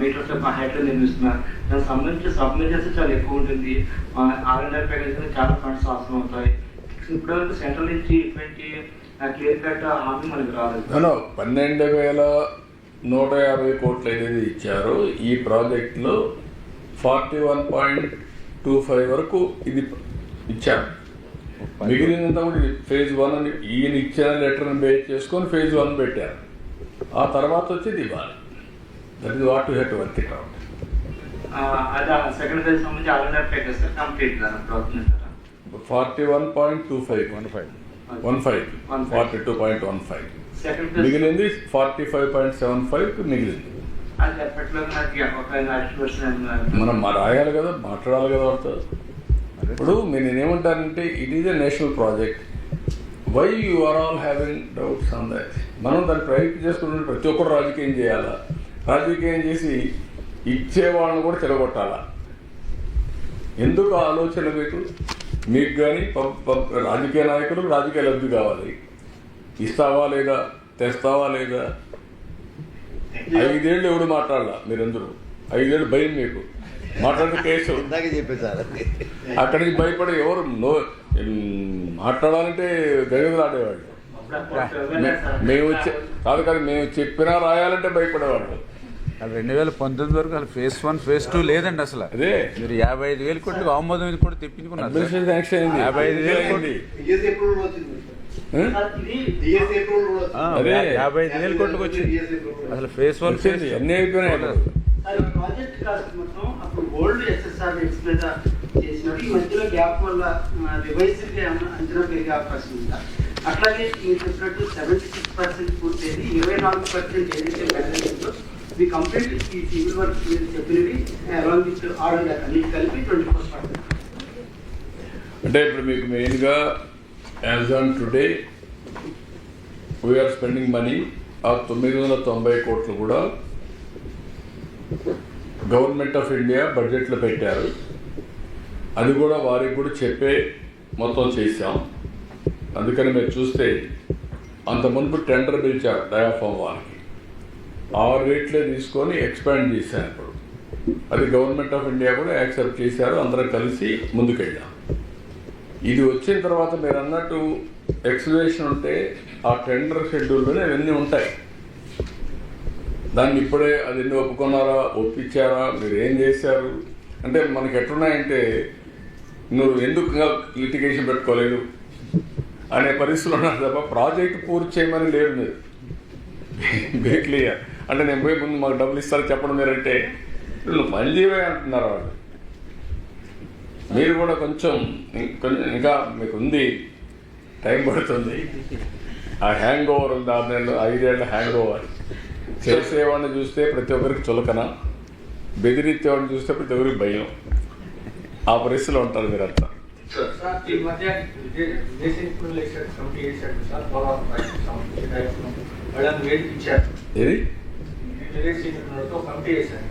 మీటర్స్ హైట్ లో నిర్మిస్తున్నారు. దానికి సంబంధించి సబ్మిషన్స్ చాలా ఎక్కువ ఉంటుంది. ఆర్ఎన్ఆర్ ప్యాకేజ్ చాలా ఫండ్స్ అవసరం అవుతాయి. ఇప్పటివరకు సెంట్రల్ నుంచి ఇటువంటి క్లియర్ కట్ హామీ మనకు రాలేదు. 12,150 కోట్లు ఏదైతే ఇచ్చారో ఈ ప్రాజెక్టులో 41.25 వరకు ఇది ఇచ్చారు. మిగిలినంతా కూడా ఫేజ్ 1 అని ఈయన ఇచ్చిన లెటర్ని బేస్ చేసుకొని ఫేజ్ 1 పెట్టారు. ఆ తర్వాత వచ్చేది ఇవ్వాలి. That is what you have to work it out. అది సెకండ్ ఫేజ్ సంబంధించి ఆర్ఎన్ఆర్ ప్యాకేజ్ సార్ కంప్లీట్ గా 41.25 42.15 సెకండ్ ఫేజ్ మిగిలింది 45.75 మిగిలింది. అది ఎప్పట్లో నాకు ఒక మనం రాయాలి కదా, మాట్లాడాలి కదా వాళ్ళతో. ఇప్పుడు నేనేమంటానంటే it is a national project. Why you are all having doubts on that? మనం దాన్ని ప్రయత్నం చేసుకుంటే ప్రతి ఒక్కరు రాజకీయం చేయాలా, రాజకీయం చేసి ఇచ్చేవాళ్ళని కూడా తిరగొట్టాలా? ఎందుకు ఆలోచన మీకు కానీ రాజకీయ నాయకులు రాజకీయ లబ్ధి కావాలి. ఇస్తావా లేదా, తెస్తావా లేదా? 5 ఏళ్ళు ఎవడు మాట్లాడాల? మీరందరూ 5 ఏళ్ళు భయం మీకు మాట్లాడిన కేసు ఇందాకే చెప్పే సార్. అక్కడి నుంచి భయపడి ఎవరు మాట్లాడాలంటే గగదలాడేవాళ్ళు. మేము మేము చెప్పినా రాయాలంటే భయపడేవాళ్ళు. 2019 వరకు అసలు ఫేజ్ 1 ఫేజ్ 2 లేదండి. అసలు అదే మీరు 55,000 కోట్లు ఆమోదం ఇది కూడా తెప్పించుకున్నారు. 55,000 కోట్లు. అదే 55,000 కోట్లకు వచ్చింది. అసలు ఫేజ్ 1 ఫేజ్ అన్నీ అయిపోయినాయి. ప్రాజెక్ట్ కాస్ట్ మొత్తం అప్పుడు ఓల్డ్ ఎస్ఎస్ఆర్ రేట్స్ మీద చేసినారు. ఈ మధ్యలో గ్యాప్ వల్ల రివైజ్డ్ గా అంచనా పెరిగే అవకాశం ఉందా? అట్లాగే మీరు చెప్పినట్టు 76% పూర్తయింది, 24% ఏదైతే బ్యాలెన్స్ ది కంప్లీట్ ఈ సివిల్ వర్క్ మీరు చెప్పినవి అలాంగ్ విత్ ఆర్డర్ అన్ని కలిపి 24%. అంటే ఇప్పుడు మీకు మెయిన్గా as on today we are spending money. ఆ 990 కోట్లు కూడా గవర్నమెంట్ ఆఫ్ ఇండియా బడ్జెట్లో పెట్టారు. అది కూడా వారికి కూడా చెప్పే మొత్తం చేశాం. అందుకని మీరు చూస్తే అంత మునుపు టెండర్ పిలిచారు డయాఫామ్ వాళ్ళకి. ఆ రేట్లే తీసుకొని ఎక్స్పాండ్ చేశారు. ఇప్పుడు అది గవర్నమెంట్ ఆఫ్ ఇండియా కూడా యాక్సెప్ట్ చేశారు. అందరం కలిసి ముందుకెళ్ళాం. ఇది వచ్చిన తర్వాత మీరు అన్నట్టు ఎక్స్ప్లెనేషన్ ఉంటే ఆ టెండర్ షెడ్యూల్లోనే అవన్నీ ఉంటాయి. దాన్ని ఇప్పుడే అది ఎన్ని ఒప్పుకున్నారా, ఒప్పించారా, మీరు ఏం చేశారు అంటే మనకి ఎట్లున్నాయంటే నువ్వు ఎందుకు లిటిగేషన్ పెట్టుకోలేదు అనే పరిస్థితులు ఉన్నారు తప్ప ప్రాజెక్ట్ పూర్తి చేయమని లేదు. మీరు వెరీ క్లియర్. అంటే నేను పోయి ముందు మాకు డబ్బులు ఇస్తారని చెప్పడం మీరంటే నువ్వు పని చేయవే అంటున్నారు వాళ్ళు. మీరు కూడా కొంచెం ఇంకా మీకు ఉంది, టైం పడుతుంది. ఆ హ్యాంగ్ ఓవర్ ఉంది, 6 నెలలు 5 ఏళ్ళ హ్యాంగ్ ఓవర్. చేసేవాడిని చూస్తే ప్రతి ఒక్కరికి చులకన, బెదిరించేవాడిని చూస్తే ప్రతి ఒక్కరికి భయం. ఆ పరిస్థితిలో ఉంటారు మీరంతా. ఈ మధ్య కమిటీ చేశాడు సార్, వాళ్ళని వేడిపించారు. ఏది కమిటీ చేశారు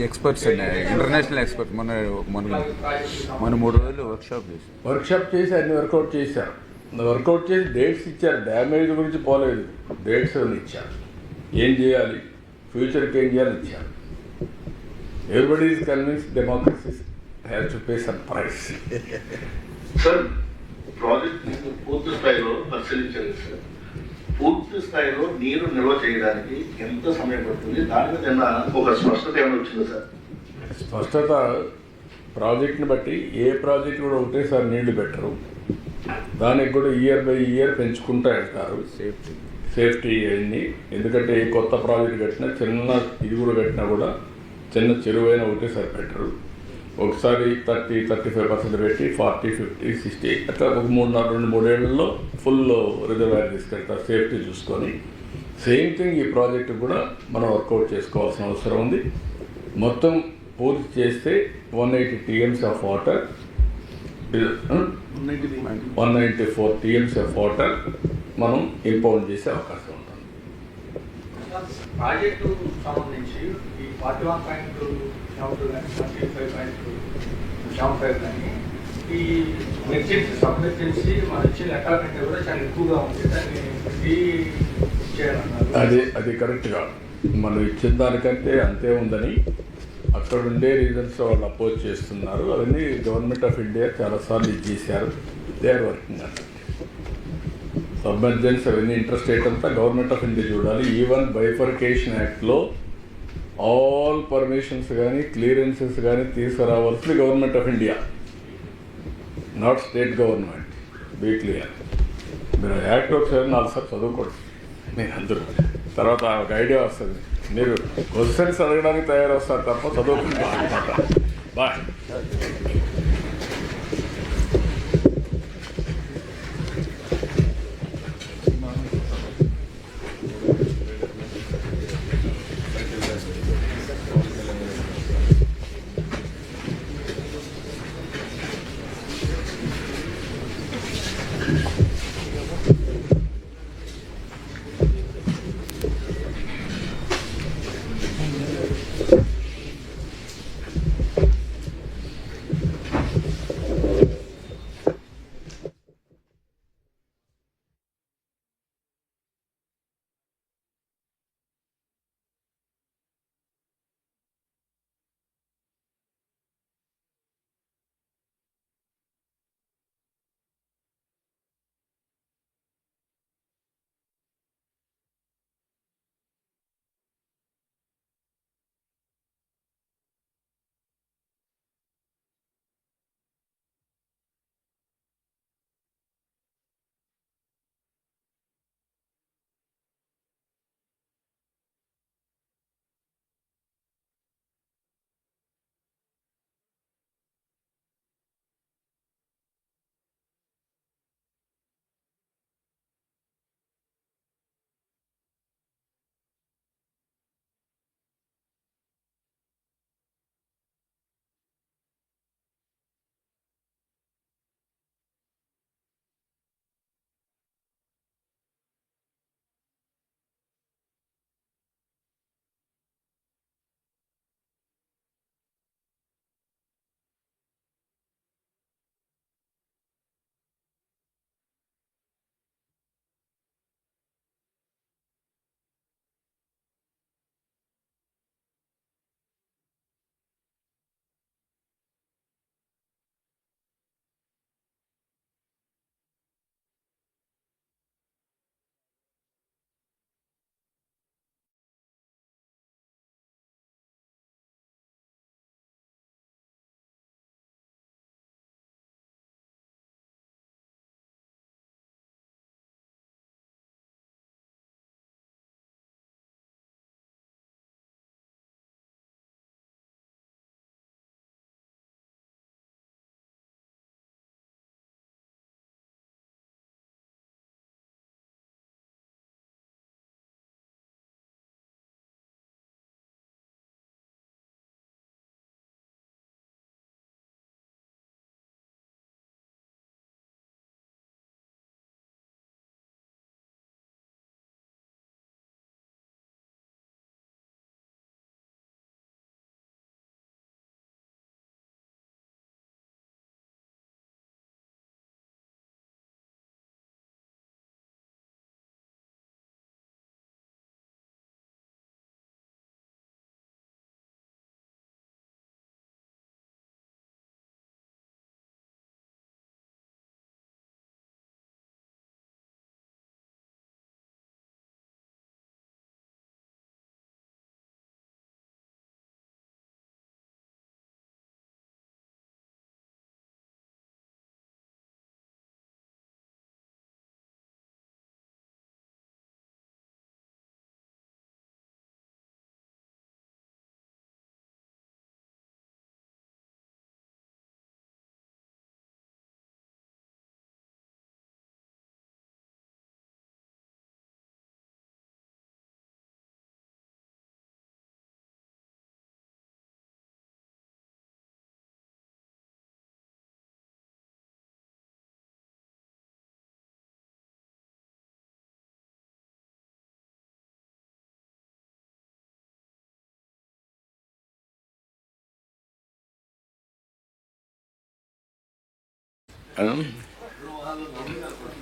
ఎక్స్పర్ట్స్ అండి, ఇంటర్నేషనల్ ఎక్స్పర్ట్. మొన్న 3 రోజులు వర్క్షాప్ చేసి అన్ని వర్కౌట్ చేశారు. వర్కౌట్ చేసి డేట్స్ ఇచ్చారు. డ్యామేజ్ గురించి పోలేదు, డేట్స్ అని ఇచ్చారు. ఏం చేయాలి, ఫ్యూచర్కి ఏం చేయాలని ఇచ్చారు. Everybody is convince democracy has to pay some price. Sir project పూర్తి స్థాయిలో పరిశీలించండి సార్. పూర్తి స్థాయిలో నీరు నిల్వ చేయడానికి ఎంత సమయం పడుతుంది? దాని మీద ఏమైనా ఒక స్పష్టత ఏమైనా వచ్చిందా సార్? స్పష్టత ప్రాజెక్ట్ని బట్టి ఏ ప్రాజెక్ట్ కూడా ఒకటేసారి నీళ్లు పెట్టరు. దానికి కూడా ఇయర్ బై ఇయర్ పెంచుకుంటూ వెళ్తారు. సేఫ్టీ అన్నీ. ఎందుకంటే ఏ కొత్త ప్రాజెక్ట్ కట్టినా, చిన్న ఇది కూడా కట్టినా కూడా చిన్న చెరువైన ఒకటేసారి పెట్టరు. ఒకసారి 30-35% పెట్టి 40-50-60 అట్లా ఒక 2-3 ఏళ్లలో ఫుల్ రిజర్వాయర్ తీసుకెళ్తారు సేఫ్టీ చూసుకొని. సేమ్ థింగ్ ఈ ప్రాజెక్టు కూడా మనం వర్కౌట్ చేసుకోవాల్సిన అవసరం ఉంది. మొత్తం పూర్తి చేస్తే 180 TMs of water, 194 TMs of water మనం ఇంపౌండ్ చేసే అవకాశం ఉంటుంది. ప్రాజెక్టు సంబంధించి ఈ 41.72 కానీ 45.75 కానీ ఈ ఎమర్జెన్సీ సబ్ ఎమర్జెన్సీ మన ఇచ్చిన లెక్కల కంటే కూడా చాలా ఎక్కువగా ఉంది. దాన్ని చేయాలన్నారు. అది కరెక్ట్గా మనం ఇచ్చిన దానికంటే అంతే ఉందని అక్కడ ఉండే రీజన్స్ వాళ్ళు అపోజ్ చేస్తున్నారు. అవన్నీ గవర్నమెంట్ ఆఫ్ ఇండియా చాలాసార్లు ఇచ్చేసారు. దే ఆర్ వర్కింగ్ అన్నట్టు. సబ్మెర్జెన్స్ అవన్నీ ఇంట్రెస్టేట్ అంతా గవర్నమెంట్ ఆఫ్ ఇండియా చూడాలి. ఈవెన్ బైఫర్కేషన్ యాక్ట్లో ఆల్ పర్మిషన్స్ కానీ క్లియరెన్సెస్ కానీ తీసుకురావాల్సింది government of India, not state government. Be clear. మీరు యాక్ట్ ఒకసారి 4 సార్లు చదువుకోండి మీరు అందరూ, తర్వాత ఒక ఐడియా వస్తుంది. మీరు క్వశ్చన్స్ అడగడానికి తయారొస్తారు తప్ప చదువుకుంటారు అనమాట. బాయ్.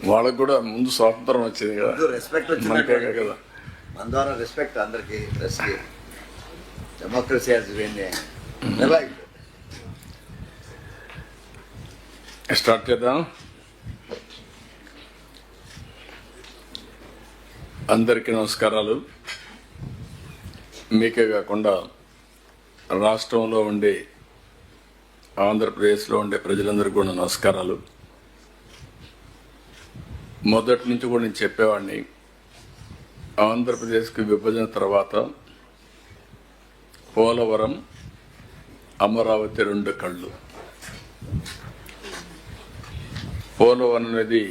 వాళ్ళకు కూడా ముందు స్వాతంత్రం వచ్చింది కదా, రెస్పెక్ట్ మనకే వచ్చింది కదా. మన ద్వారా రెస్పెక్ట్ అందరికి ప్రెస్కి డెమోక్రసీ హాజ్ బీన్ స్టార్ట్ చేద్దాం. అందరికీ నమస్కారాలు. మీకే కాకుండా రాష్ట్రంలో ఉండే, ఆంధ్రప్రదేశ్లో ఉండే ప్రజలందరికీ కూడా నమస్కారాలు. మొదటి నుంచి కూడా నేను చెప్పేవాడిని, ఆంధ్రప్రదేశ్కి విభజన తర్వాత పోలవరం, అమరావతి రెండు కళ్ళు. పోలవరం అనేది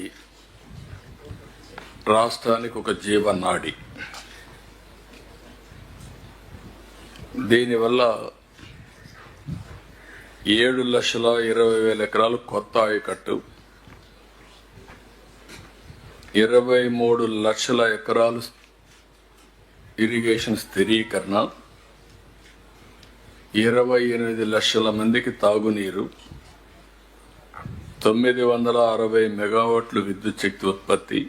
రాష్ట్రానికి ఒక జీవనాడి. దీనివల్ల 7,20,000 ఎకరాలు కొత్త ఆయకట్టు, 23 లక్షల ఎకరాలు ఇరిగేషన్ స్థిరీకరణ, 28 లక్షల మందికి తాగునీరు, 960 మెగావాట్లు విద్యుత్ శక్తి ఉత్పత్తి,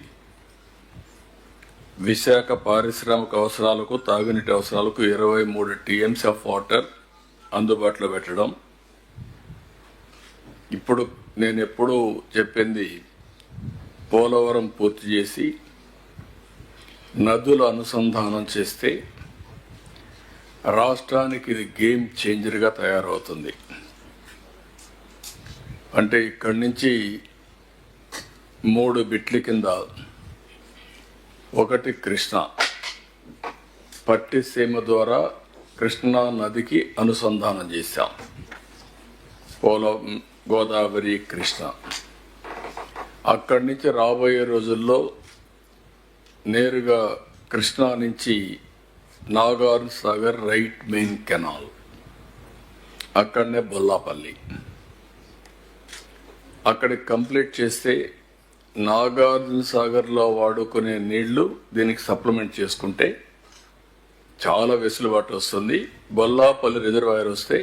విశాఖ పారిశ్రామిక అవసరాలకు, తాగునీటి అవసరాలకు 23 టీఎంసీ ఆఫ్ వాటర్ అందుబాటులో పెట్టడం. ఇప్పుడు నేను ఎప్పుడూ చెప్పింది, పోలవరం పూర్తి చేసి నదుల అనుసంధానం చేస్తే రాష్ట్రానికి ఇది గేమ్ చేంజర్గా తయారవుతుంది. అంటే ఇక్కడి నుంచి 3 బిట్ల కింద, ఒకటి కృష్ణ పట్టిసీమ ద్వారా కృష్ణా నదికి అనుసంధానం చేశాం. గోదావరి, కృష్ణ. అక్కడి నుంచి రాబోయే రోజుల్లో నేరుగా కృష్ణా నుంచి Nagarjuna Sagar right main canal, అక్కడనే బొల్లాపల్లి. అక్కడికి కంప్లీట్ చేస్తే నాగార్జున సాగర్లో వాడుకునే నీళ్లు దీనికి సప్లిమెంట్ చేసుకుంటే చాలా వెసులుబాటు వస్తుంది. బొల్లాపల్లి రిజర్వాయర్ వస్తే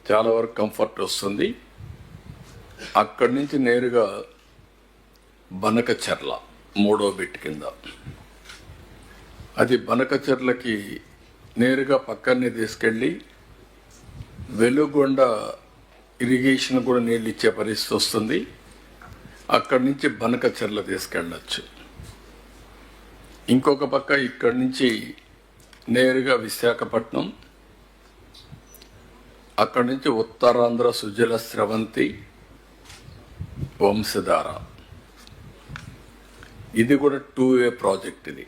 చాలా వరకు కంఫర్ట్ వస్తుంది. అక్కడి నుంచి నేరుగా బనకచెర్ల 3వ బిట్ కింద, అది బనకచెర్లకి నేరుగా పక్కనే తీసుకెళ్ళి వెలుగొండ ఇరిగేషన్ కూడా నీళ్ళు ఇచ్చే పరిస్థితి వస్తుంది. అక్కడి నుంచి బనకచెర్ల తీసుకెళ్ళచ్చు. ఇంకొక పక్క ఇక్కడి నుంచి నేరుగా విశాఖపట్నం, అక్కడి నుంచి ఉత్తరాంధ్ర సుజల స్రవంతి, వంశధార. ఇది కూడా 2-వే ప్రాజెక్ట్. ఇది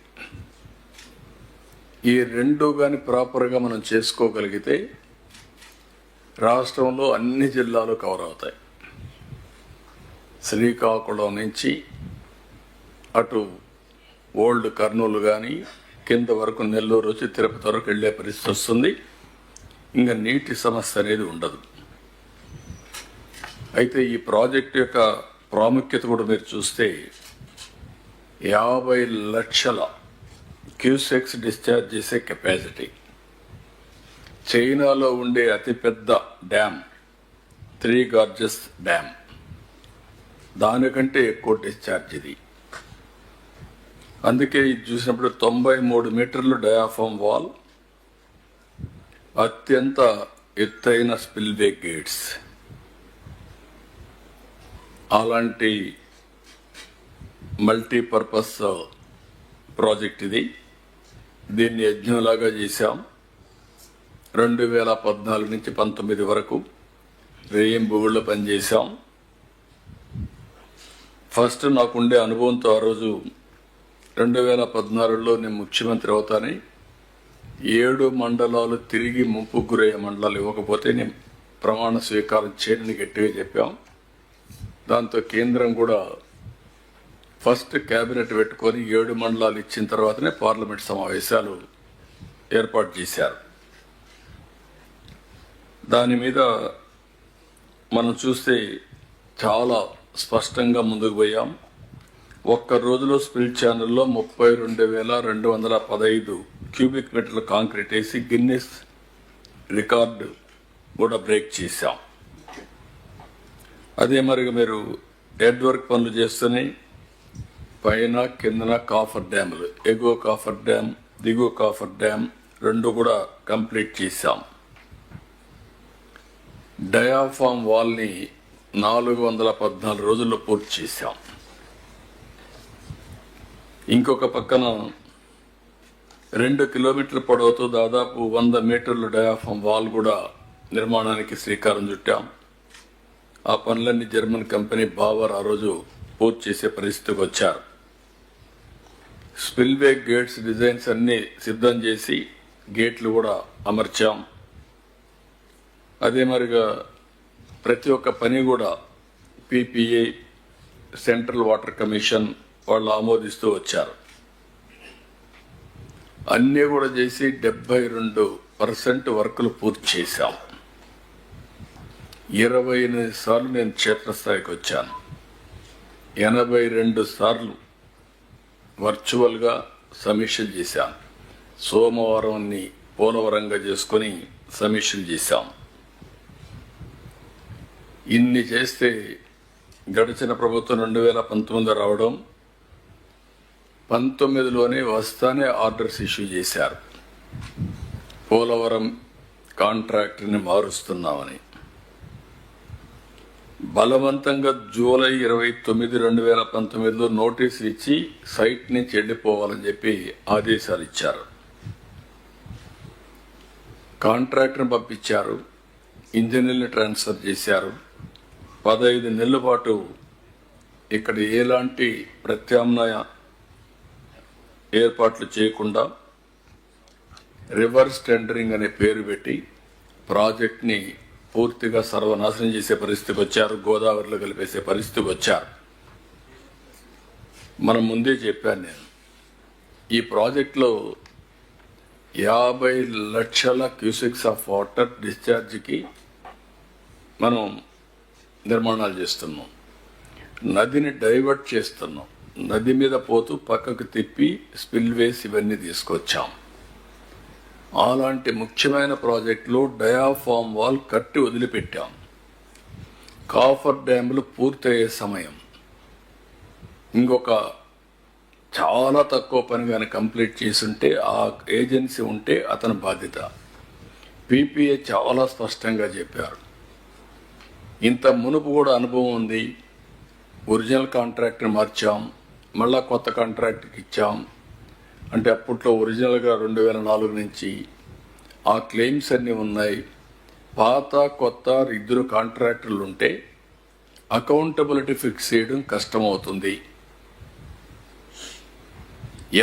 ఈ రెండు కానీ ప్రాపర్గా మనం చేసుకోగలిగితే రాష్ట్రంలో అన్ని జిల్లాలు కవర్ అవుతాయి. శ్రీకాకుళం నుంచి అటు ఓల్డ్ కర్నూలు కానీ కింద వరకు నెల్లూరు వచ్చి తిరుపతి వరకు వెళ్ళే పరిస్థితి వస్తుంది. ఇంకా నీటి సమస్య అనేది ఉండదు. అయితే ఈ ప్రాజెక్ట్ యొక్క ప్రాముఖ్యత కూడా మీరు చూస్తే 50 లక్షల క్యూసెక్స్ డిశ్చార్జ్ చేసే కెపాసిటీ. చైనాలో ఉండే అతిపెద్ద డ్యామ్ 3 గార్జెస్ డ్యామ్, దానికంటే ఎక్కువ డిశ్చార్జ్ ఇది. అందుకే ఇది చూసినప్పుడు 93 మీటర్లు డయాఫామ్ వాల్, అత్యంత ఎత్తైన స్పిల్వే గేట్స్. అలాంటి మల్టీపర్పస్ ప్రాజెక్ట్ ఇది. దీన్ని యజ్ఞంలాగా చేశాం. 2014 నుంచి 19 వరకు రేయింబుగుళ్ళు పనిచేశాం. ఫస్ట్ నాకుండే అనుభవంతో ఆ రోజు 2014లో నేను ముఖ్యమంత్రి అవుతానని 7 మండలాలు తిరిగి ముంపు గురయ్యే మండలాలు ఇవ్వకపోతే నేను ప్రమాణ స్వీకారం చేయని గట్టిగా చెప్పాం. దాంతో కేంద్రం కూడా ఫస్ట్ క్యాబినెట్ పెట్టుకొని 7 మండలాలు ఇచ్చిన తర్వాతనే పార్లమెంట్ సమావేశాలు ఏర్పాటు చేశారు. దాని మీద మనం చూస్తే చాలా స్పష్టంగా ముందుకు పోయాం. ఒక్క రోజులో స్పిల్ ఛానల్లో 32,215 క్యూబిక్ మీటర్ల కాంక్రీట్ వేసి గిన్నెస్ రికార్డు కూడా బ్రేక్ చేశాం. అదే మరి మీరు హెడ్ వర్క్ పనులు చేస్తున్నాయి. పైన కిందన కాఫర్ డ్యాములు, ఎగువ కాఫర్ డ్యామ్, దిగువ కాఫర్ డ్యామ్ రెండు కూడా కంప్లీట్ చేశాం. డయాఫామ్ వాల్ని 414 రోజుల్లో పూర్తి చేశాం. ఇంకొక పక్కన 2 కిలోమీటర్ల పొడవుతో దాదాపు 100 మీటర్ల డయాఫామ్ వాల్ కూడా నిర్మాణానికి శ్రీకారం చుట్టాం. ఆ పనులన్నీ జర్మన్ కంపెనీ బావర్ ఆ రోజు పూర్తి చేసే పరిస్థితికి వచ్చారు. స్పిల్వే గేట్స్ డిజైన్స్ అన్ని సిద్ధం చేసి గేట్లు కూడా అమర్చాం. అదే మరిగా ప్రతి ఒక్క పని కూడా పిపిఏ, సెంట్రల్ వాటర్ కమిషన్ వాళ్ళు ఆమోదిస్తూ వచ్చారు. అన్నీ కూడా చేసి 72% వర్కులు పూర్తి చేశాం. 28 సార్లు నేను క్షేత్రస్థాయికి వచ్చాను. 82 సార్లు వర్చువల్గా సమీక్షలు చేశాం. సోమవారాన్ని పోలవరంగా చేసుకొని సమీక్షలు చేశాం. ఇన్ని చేస్తే గడిచిన ప్రభుత్వం 2019 రావడం, 19లోనే వస్తానే ఆర్డర్స్ ఇష్యూ చేశారు. పోలవరం కాంట్రాక్టర్ని మారుస్తున్నామని బలవంతంగా జూలై 29, 2019లో నోటీసులు ఇచ్చి సైట్ నుంచి వెళ్ళిపోవాలని చెప్పి ఆదేశాలు ఇచ్చారు. కాంట్రాక్టర్ని పంపించారు, ఇంజనీర్ని ట్రాన్స్ఫర్ చేశారు. 15 నెలల పాటు ఇక్కడ ఎలాంటి ప్రత్యామ్నాయ ఏర్పాట్లు చేయకుండా రివర్స్ టెండరింగ్ అనే పేరు పెట్టి ప్రాజెక్ట్ని పూర్తిగా సర్వనాశనం చేసే పరిస్థితికి వచ్చారు. గోదావరిలో కలిపేసే పరిస్థితికి వచ్చారు. మనం ముందే చెప్పాను నేను, ఈ ప్రాజెక్టులో 50 లక్షల క్యూసెక్స్ ఆఫ్ వాటర్ డిశ్చార్జ్కి మనం నిర్మాణాలు చేస్తున్నాం. నదిని డైవర్ట్ చేస్తున్నాం. నది మీద పోతూ పక్కకు తిప్పి స్పిల్వేస్ ఇవన్నీ తీసుకొచ్చాం. అలాంటి ముఖ్యమైన ప్రాజెక్టులో డయాఫామ్ వాల్ కట్టి వదిలిపెట్టాం. కాఫర్ డ్యాములు పూర్తయ్యే సమయం, ఇంకొక చాలా తక్కువ పని కానీ కంప్లీట్ చేసుంటే ఆ ఏజెన్సీ ఉంటే అతని బాధ్యత. పిపిఏ చాలా స్పష్టంగా చెప్పారు. ఇంత మునుపు కూడా అనుభవం ఉంది. ఒరిజినల్ కాంట్రాక్ట్ని మార్చాం, మళ్ళా కొత్త కాంట్రాక్ట్కి ఇచ్చాం. అంటే అప్పట్లో ఒరిజినల్గా 2004 నుంచి ఆ క్లెయిమ్స్ అన్నీ ఉన్నాయి. పాత కొత్త 2 కాంట్రాక్టర్లు ఉంటే అకౌంటబిలిటీ ఫిక్స్ చేయడం కష్టమవుతుంది.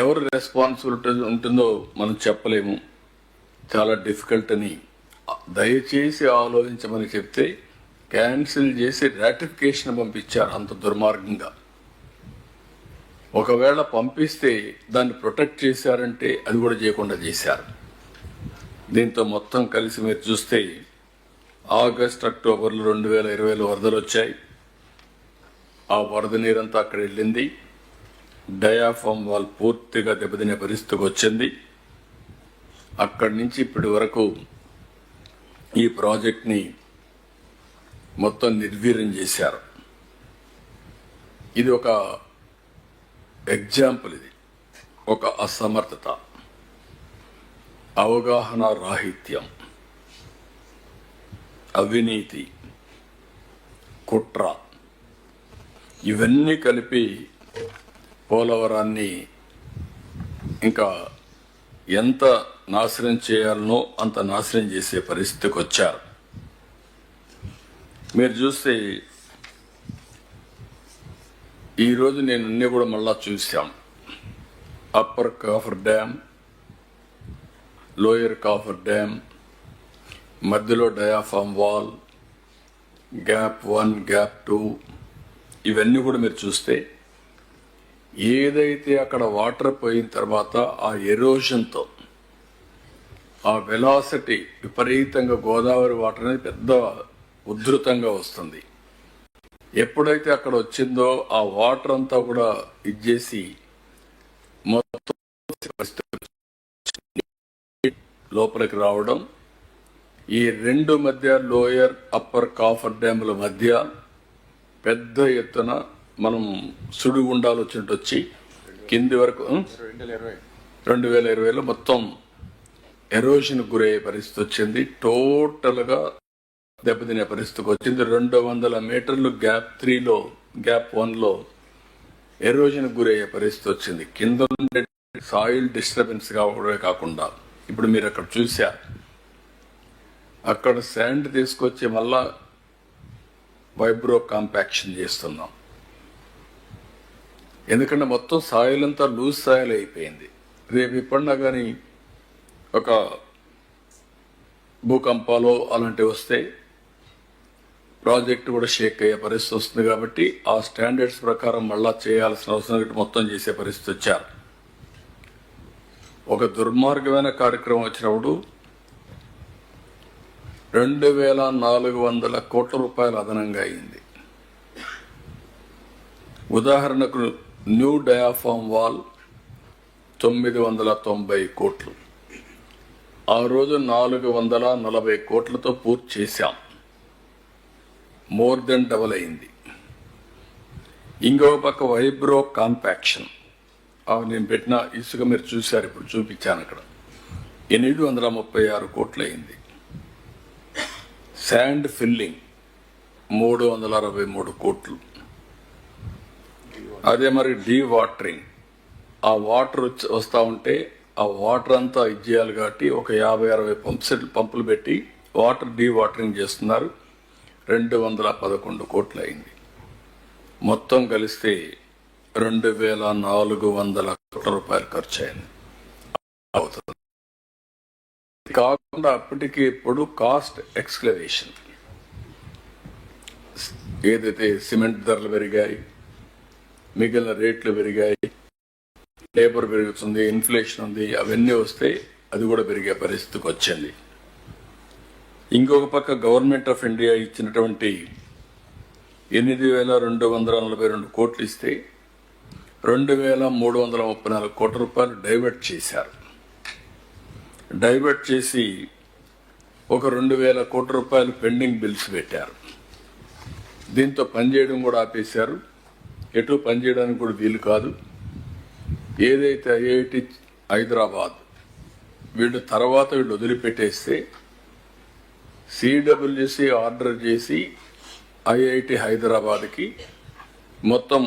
ఎవరు రెస్పాన్సిబిలిటీ ఉంటుందో మనం చెప్పలేము, చాలా డిఫికల్ట్ అని దయచేసి ఆలోచించమని చెప్తే క్యాన్సిల్ చేసి రాటిఫికేషన్ పంపించారు. అంత దుర్మార్గంగా. ఒకవేళ పంపిస్తే దాన్ని ప్రొటెక్ట్ చేశారంటే అది కూడా చేయకుండా చేశారు. దీంతో మొత్తం కలిసి మీరు చూస్తే ఆగస్ట్, అక్టోబర్లో 2020లో వరదలు వచ్చాయి. ఆ వరద నీరంతా అక్కడ వెళ్ళింది. డయాఫామ్ వాల్ పూర్తిగా దెబ్బతినే పరిస్థితికి వచ్చింది. అక్కడి నుంచి ఇప్పటి వరకు ఈ ప్రాజెక్ట్ని మొత్తం నిర్వీర్యం చేశారు. ఇది ఒక ఎగ్జాంపుల్. ఇది ఒక అసమర్థత, అవగాహన రాహిత్యం, అవినీతి, కుట్ర ఇవన్నీ కలిపి పోలవరాన్ని ఇంకా ఎంత నాశనం చేయాలనో అంత నాశనం చేసే పరిస్థితికి వచ్చారు. మీరు చూస్తే ఈరోజు నేను అన్నీ కూడా మళ్ళా చూశాం. Upper coffer dam, lower coffer dam, మధ్యలో డయాఫామ్ వాల్, గ్యాప్ 1, గ్యాప్ 2 ఇవన్నీ కూడా మీరు చూస్తే ఏదైతే అక్కడ వాటర్ పోయిన తర్వాత ఆ ఎరోషన్తో ఆ వెలాసిటీ విపరీతంగా గోదావరి వాటర్ అనేది పెద్ద ఉధృతంగా వస్తుంది. ఎప్పుడైతే అక్కడ వచ్చిందో ఆ వాటర్ అంతా కూడా ఇచ్చేసి మొత్తం లోపలికి రావడం, ఈ 2 మధ్య లోయర్ అప్పర్ కాఫర్ డ్యాముల మధ్య పెద్ద ఎత్తున మనం సుడిగుండాలు వచ్చినట్టు వచ్చి కింది వరకు 2020లో మొత్తం ఎరోషన్ గురయ్యే పరిస్థితి వచ్చింది. టోటల్గా దెబ్బతినే పరిస్థితికి వచ్చింది. 200 మీటర్లు గ్యాప్ 3లో గ్యాప్ 1లో ఎరోషన్ గురయ్యే పరిస్థితి వచ్చింది. కింద ఉండే సాయిల్ డిస్టర్బెన్స్ కావడమే కాకుండా ఇప్పుడు మీరు అక్కడ చూశారు, అక్కడ శాండ్ తీసుకొచ్చి మళ్ళా వైబ్రో కాంపాక్షన్ చేస్తున్నాం. ఎందుకంటే మొత్తం సాయిల్ అంతా లూజ్ సాయిల్ అయిపోయింది. రేపు ఇప్పుడన్నా కానీ ఒక భూకంపాలు అలాంటివి వస్తే ప్రాజెక్టు కూడా షేక్ అయ్యే పరిస్థితి వస్తుంది. కాబట్టి ఆ స్టాండర్డ్స్ ప్రకారం మళ్ళా చేయాల్సిన అవసరం మొత్తం చేసే పరిస్థితి వచ్చారు. ఒక దుర్మార్గమైన కార్యక్రమం వచ్చినప్పుడు 2400 కోట్ల రూపాయలు అదనంగా అయింది. ఉదాహరణకు న్యూ డయాఫామ్ వాల్ 990 కోట్లు, ఆ రోజు 440 కోట్లతో పూర్తి చేశాం. మోర్ దెన్ డబల్ అయింది. ఇంకో పక్క వైబ్రో కాంపాక్షన్, నేను పెట్టిన ఇసుక మీరు చూశారు, ఇప్పుడు చూపించాను అక్కడ 836 కోట్లు అయింది. శాండ్ ఫిల్లింగ్ 363 కోట్లు. అదే మరి డీ వాటరింగ్, ఆ వాటర్ వస్తూ ఉంటే ఆ వాటర్ అంతా ఇచ్చేయాలి కాబట్టి ఒక 50-60 పంపులు పెట్టి వాటర్ డీ వాటరింగ్ చేస్తున్నారు. 211 కోట్లు అయింది. మొత్తం కలిస్తే 2400 కోట్ల రూపాయలు ఖర్చు అయింది అవుతుంది. కాకుండా అప్పటికి ఇప్పుడు కాస్ట్ ఎక్స్క్లవేషన్, ఏదైతే సిమెంట్ ధరలు పెరిగాయి, మిగిలిన రేట్లు పెరిగాయి, లేబర్ పెరుగుతుంది, ఇన్ఫ్లేషన్ ఉంది, అవన్నీ వస్తే అది కూడా పెరిగే పరిస్థితికి వచ్చింది. ఇంకొక పక్క గవర్నమెంట్ ఆఫ్ ఇండియా ఇచ్చినటువంటి 8242 కోట్లు ఇస్తే 2334 కోట్ల రూపాయలు డైవర్ట్ చేశారు. డైవర్ట్ చేసి ఒక 2000 కోట్ల రూపాయలు పెండింగ్ బిల్స్ పెట్టారు. దీంతో పనిచేయడం కూడా ఆపేశారు. ఎటు పనిచేయడానికి కూడా వీలు కాదు. ఏదైతే ఐఐటి హైదరాబాద్ వీళ్ళు వదిలిపెట్టేస్తే సిడబ్ల్యూసి ఆర్డర్ చేసి ఐఐటి హైదరాబాద్కి మొత్తం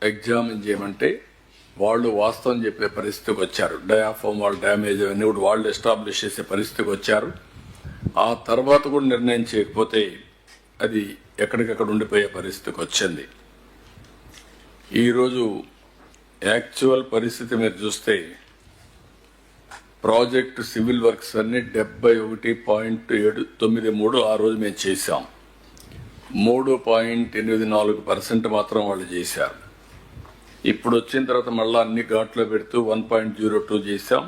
ఎగ్జామిన్ చేయమంటే వాళ్ళు వాస్తవం చెప్పే పరిస్థితికి వచ్చారు. డయాఫామ్ వాళ్ళు డ్యామేజ్ అవన్నీ కూడా వాళ్ళు ఎస్టాబ్లిష్ చేసే పరిస్థితికి వచ్చారు. ఆ తర్వాత కూడా నిర్ణయం చేయకపోతే అది ఎక్కడికక్కడ ఉండిపోయే పరిస్థితికి వచ్చింది. ఈరోజు యాక్చువల్ పరిస్థితి మీరు చూస్తే ప్రాజెక్ట్ సివిల్ వర్క్స్ అన్ని 71.793 ఆ రోజు మేము చేశాం. 3.84% మాత్రం వాళ్ళు చేశారు. ఇప్పుడు వచ్చిన తర్వాత మళ్ళీ అన్ని ఘాట్లో పెడుతూ 1.02 చేశాం.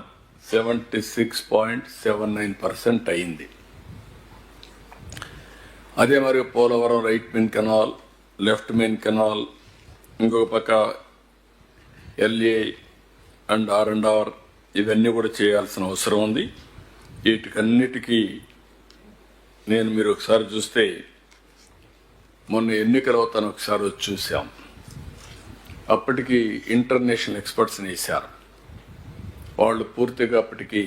76.79% అయింది. అదే మరి Polavaram right main canal, left main canal, ఇంకొక పక్క ఎల్ఏ అండ్ R&R ఇవన్నీ కూడా చేయాల్సిన అవసరం ఉంది. వీటికన్నిటికీ మీరు ఒకసారి చూస్తే మొన్న ఎన్నికల అవుతాను ఒకసారి వచ్చి చూసాం. అప్పటికి ఇంటర్నేషనల్ ఎక్స్పర్ట్స్ని వేశారు. వాళ్ళు పూర్తిగా అప్పటికి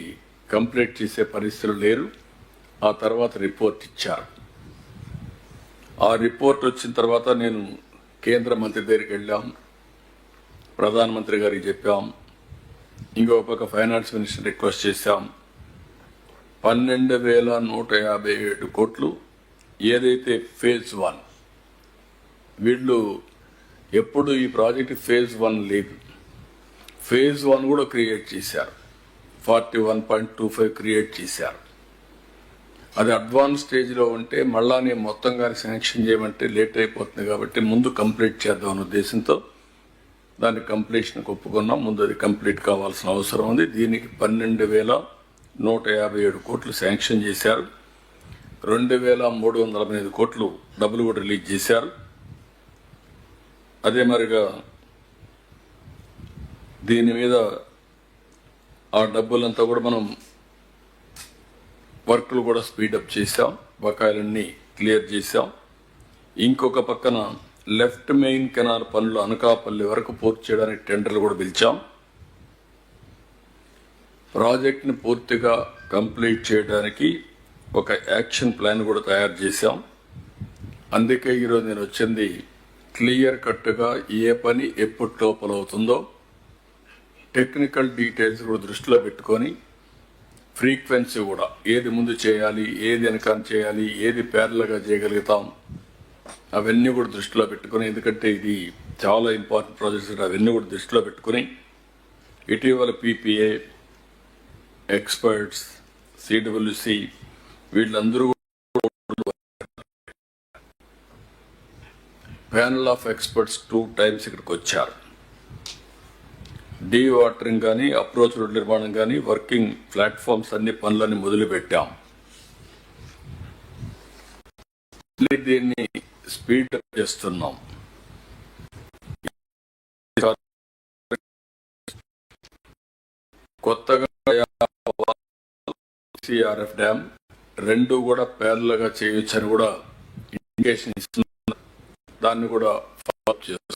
కంప్లీట్ చేసే పరిస్థితులు లేరు. ఆ తర్వాత రిపోర్ట్ ఇచ్చారు. ఆ రిపోర్ట్ వచ్చిన తర్వాత నేను కేంద్ర మంత్రి దగ్గరికి వెళ్ళాం, ప్రధానమంత్రి గారికి చెప్పాం, ఇంకొక పక్క ఫైనాన్స్ మినిస్టర్ రిక్వెస్ట్ చేశాం. 12,157 కోట్లు ఏదైతే ఫేజ్ 1, వీళ్ళు ఎప్పుడు ఈ ప్రాజెక్ట్ ఫేజ్ 1 లేదు, ఫేజ్ 1 కూడా క్రియేట్ చేశారు. 41.25 క్రియేట్ చేశారు. అది అడ్వాన్స్ స్టేజ్లో ఉంటే మళ్ళా నేను మొత్తం కానీ శాంక్షన్ చేయమంటే లేట్ అయిపోతుంది కాబట్టి ముందు కంప్లీట్ చేద్దాం అనే ఉద్దేశంతో దాని కంప్లీషన్కి ఒప్పుకున్నాం. ముందు అది కంప్లీట్ కావాల్సిన అవసరం ఉంది. దీనికి 12,157 కోట్లు శాంక్షన్ చేశారు. 2,308 కోట్లు డబ్బులు కూడా రిలీజ్ చేశారు. అదే మరిగా దీని మీద ఆ డబ్బులంతా కూడా మనం వర్క్లు కూడా స్పీడప్ చేశాం, బకాయిలన్నీ క్లియర్ చేశాం. ఇంకొక పక్కన లెఫ్ట్ మెయిన్ కెనాల్ పనులు అనకాపల్లి వరకు పూర్తి చేయడానికి టెండర్లు కూడా పిలిచాం. ప్రాజెక్ట్ని పూర్తిగా కంప్లీట్ చేయడానికి ఒక యాక్షన్ ప్లాన్ కూడా తయారు చేశాం. అందుకే ఈరోజు నేను వచ్చింది క్లియర్ కట్గా ఏ పని ఎప్పటి లోపల అవుతుందో టెక్నికల్ డీటెయిల్స్ కూడా దృష్టిలో పెట్టుకొని ఫ్రీక్వెన్సీ కూడా ఏది ముందు చేయాలి, ఏది వెనకాల చేయాలి, ఏది ప్యారల్గా చేయగలుగుతాం అవన్నీ కూడా దృష్టిలో పెట్టుకొని, ఎందుకంటే ఇది చాలా ఇంపార్టెంట్ ప్రాజెక్ట్స్, అవన్నీ కూడా దృష్టిలో పెట్టుకొని ఇటీవల PPA ఎక్స్పర్ట్స్, CWC వీళ్ళందరూ ప్యానల్ ఆఫ్ ఎక్స్పర్ట్స్ 2 times ఇక్కడికి వచ్చారు. డీ వాటరింగ్ కానీ, అప్రోచ్ రోడ్ నిర్మాణం కానీ, వర్కింగ్ ప్లాట్ఫామ్స్ అన్ని పనులన్నీ మొదలుపెట్టాం. దీన్ని స్పీడ్ అప్ చేస్తున్నాం. కొత్తగా CRF డ్యామ్ 2 కూడా ప్యారల్గా చేయొచ్చని కూడా ఇండికేషన్ ఇస్తున్నారు. దాన్ని కూడా ఫాలో అప్ చేస్తున్నారు.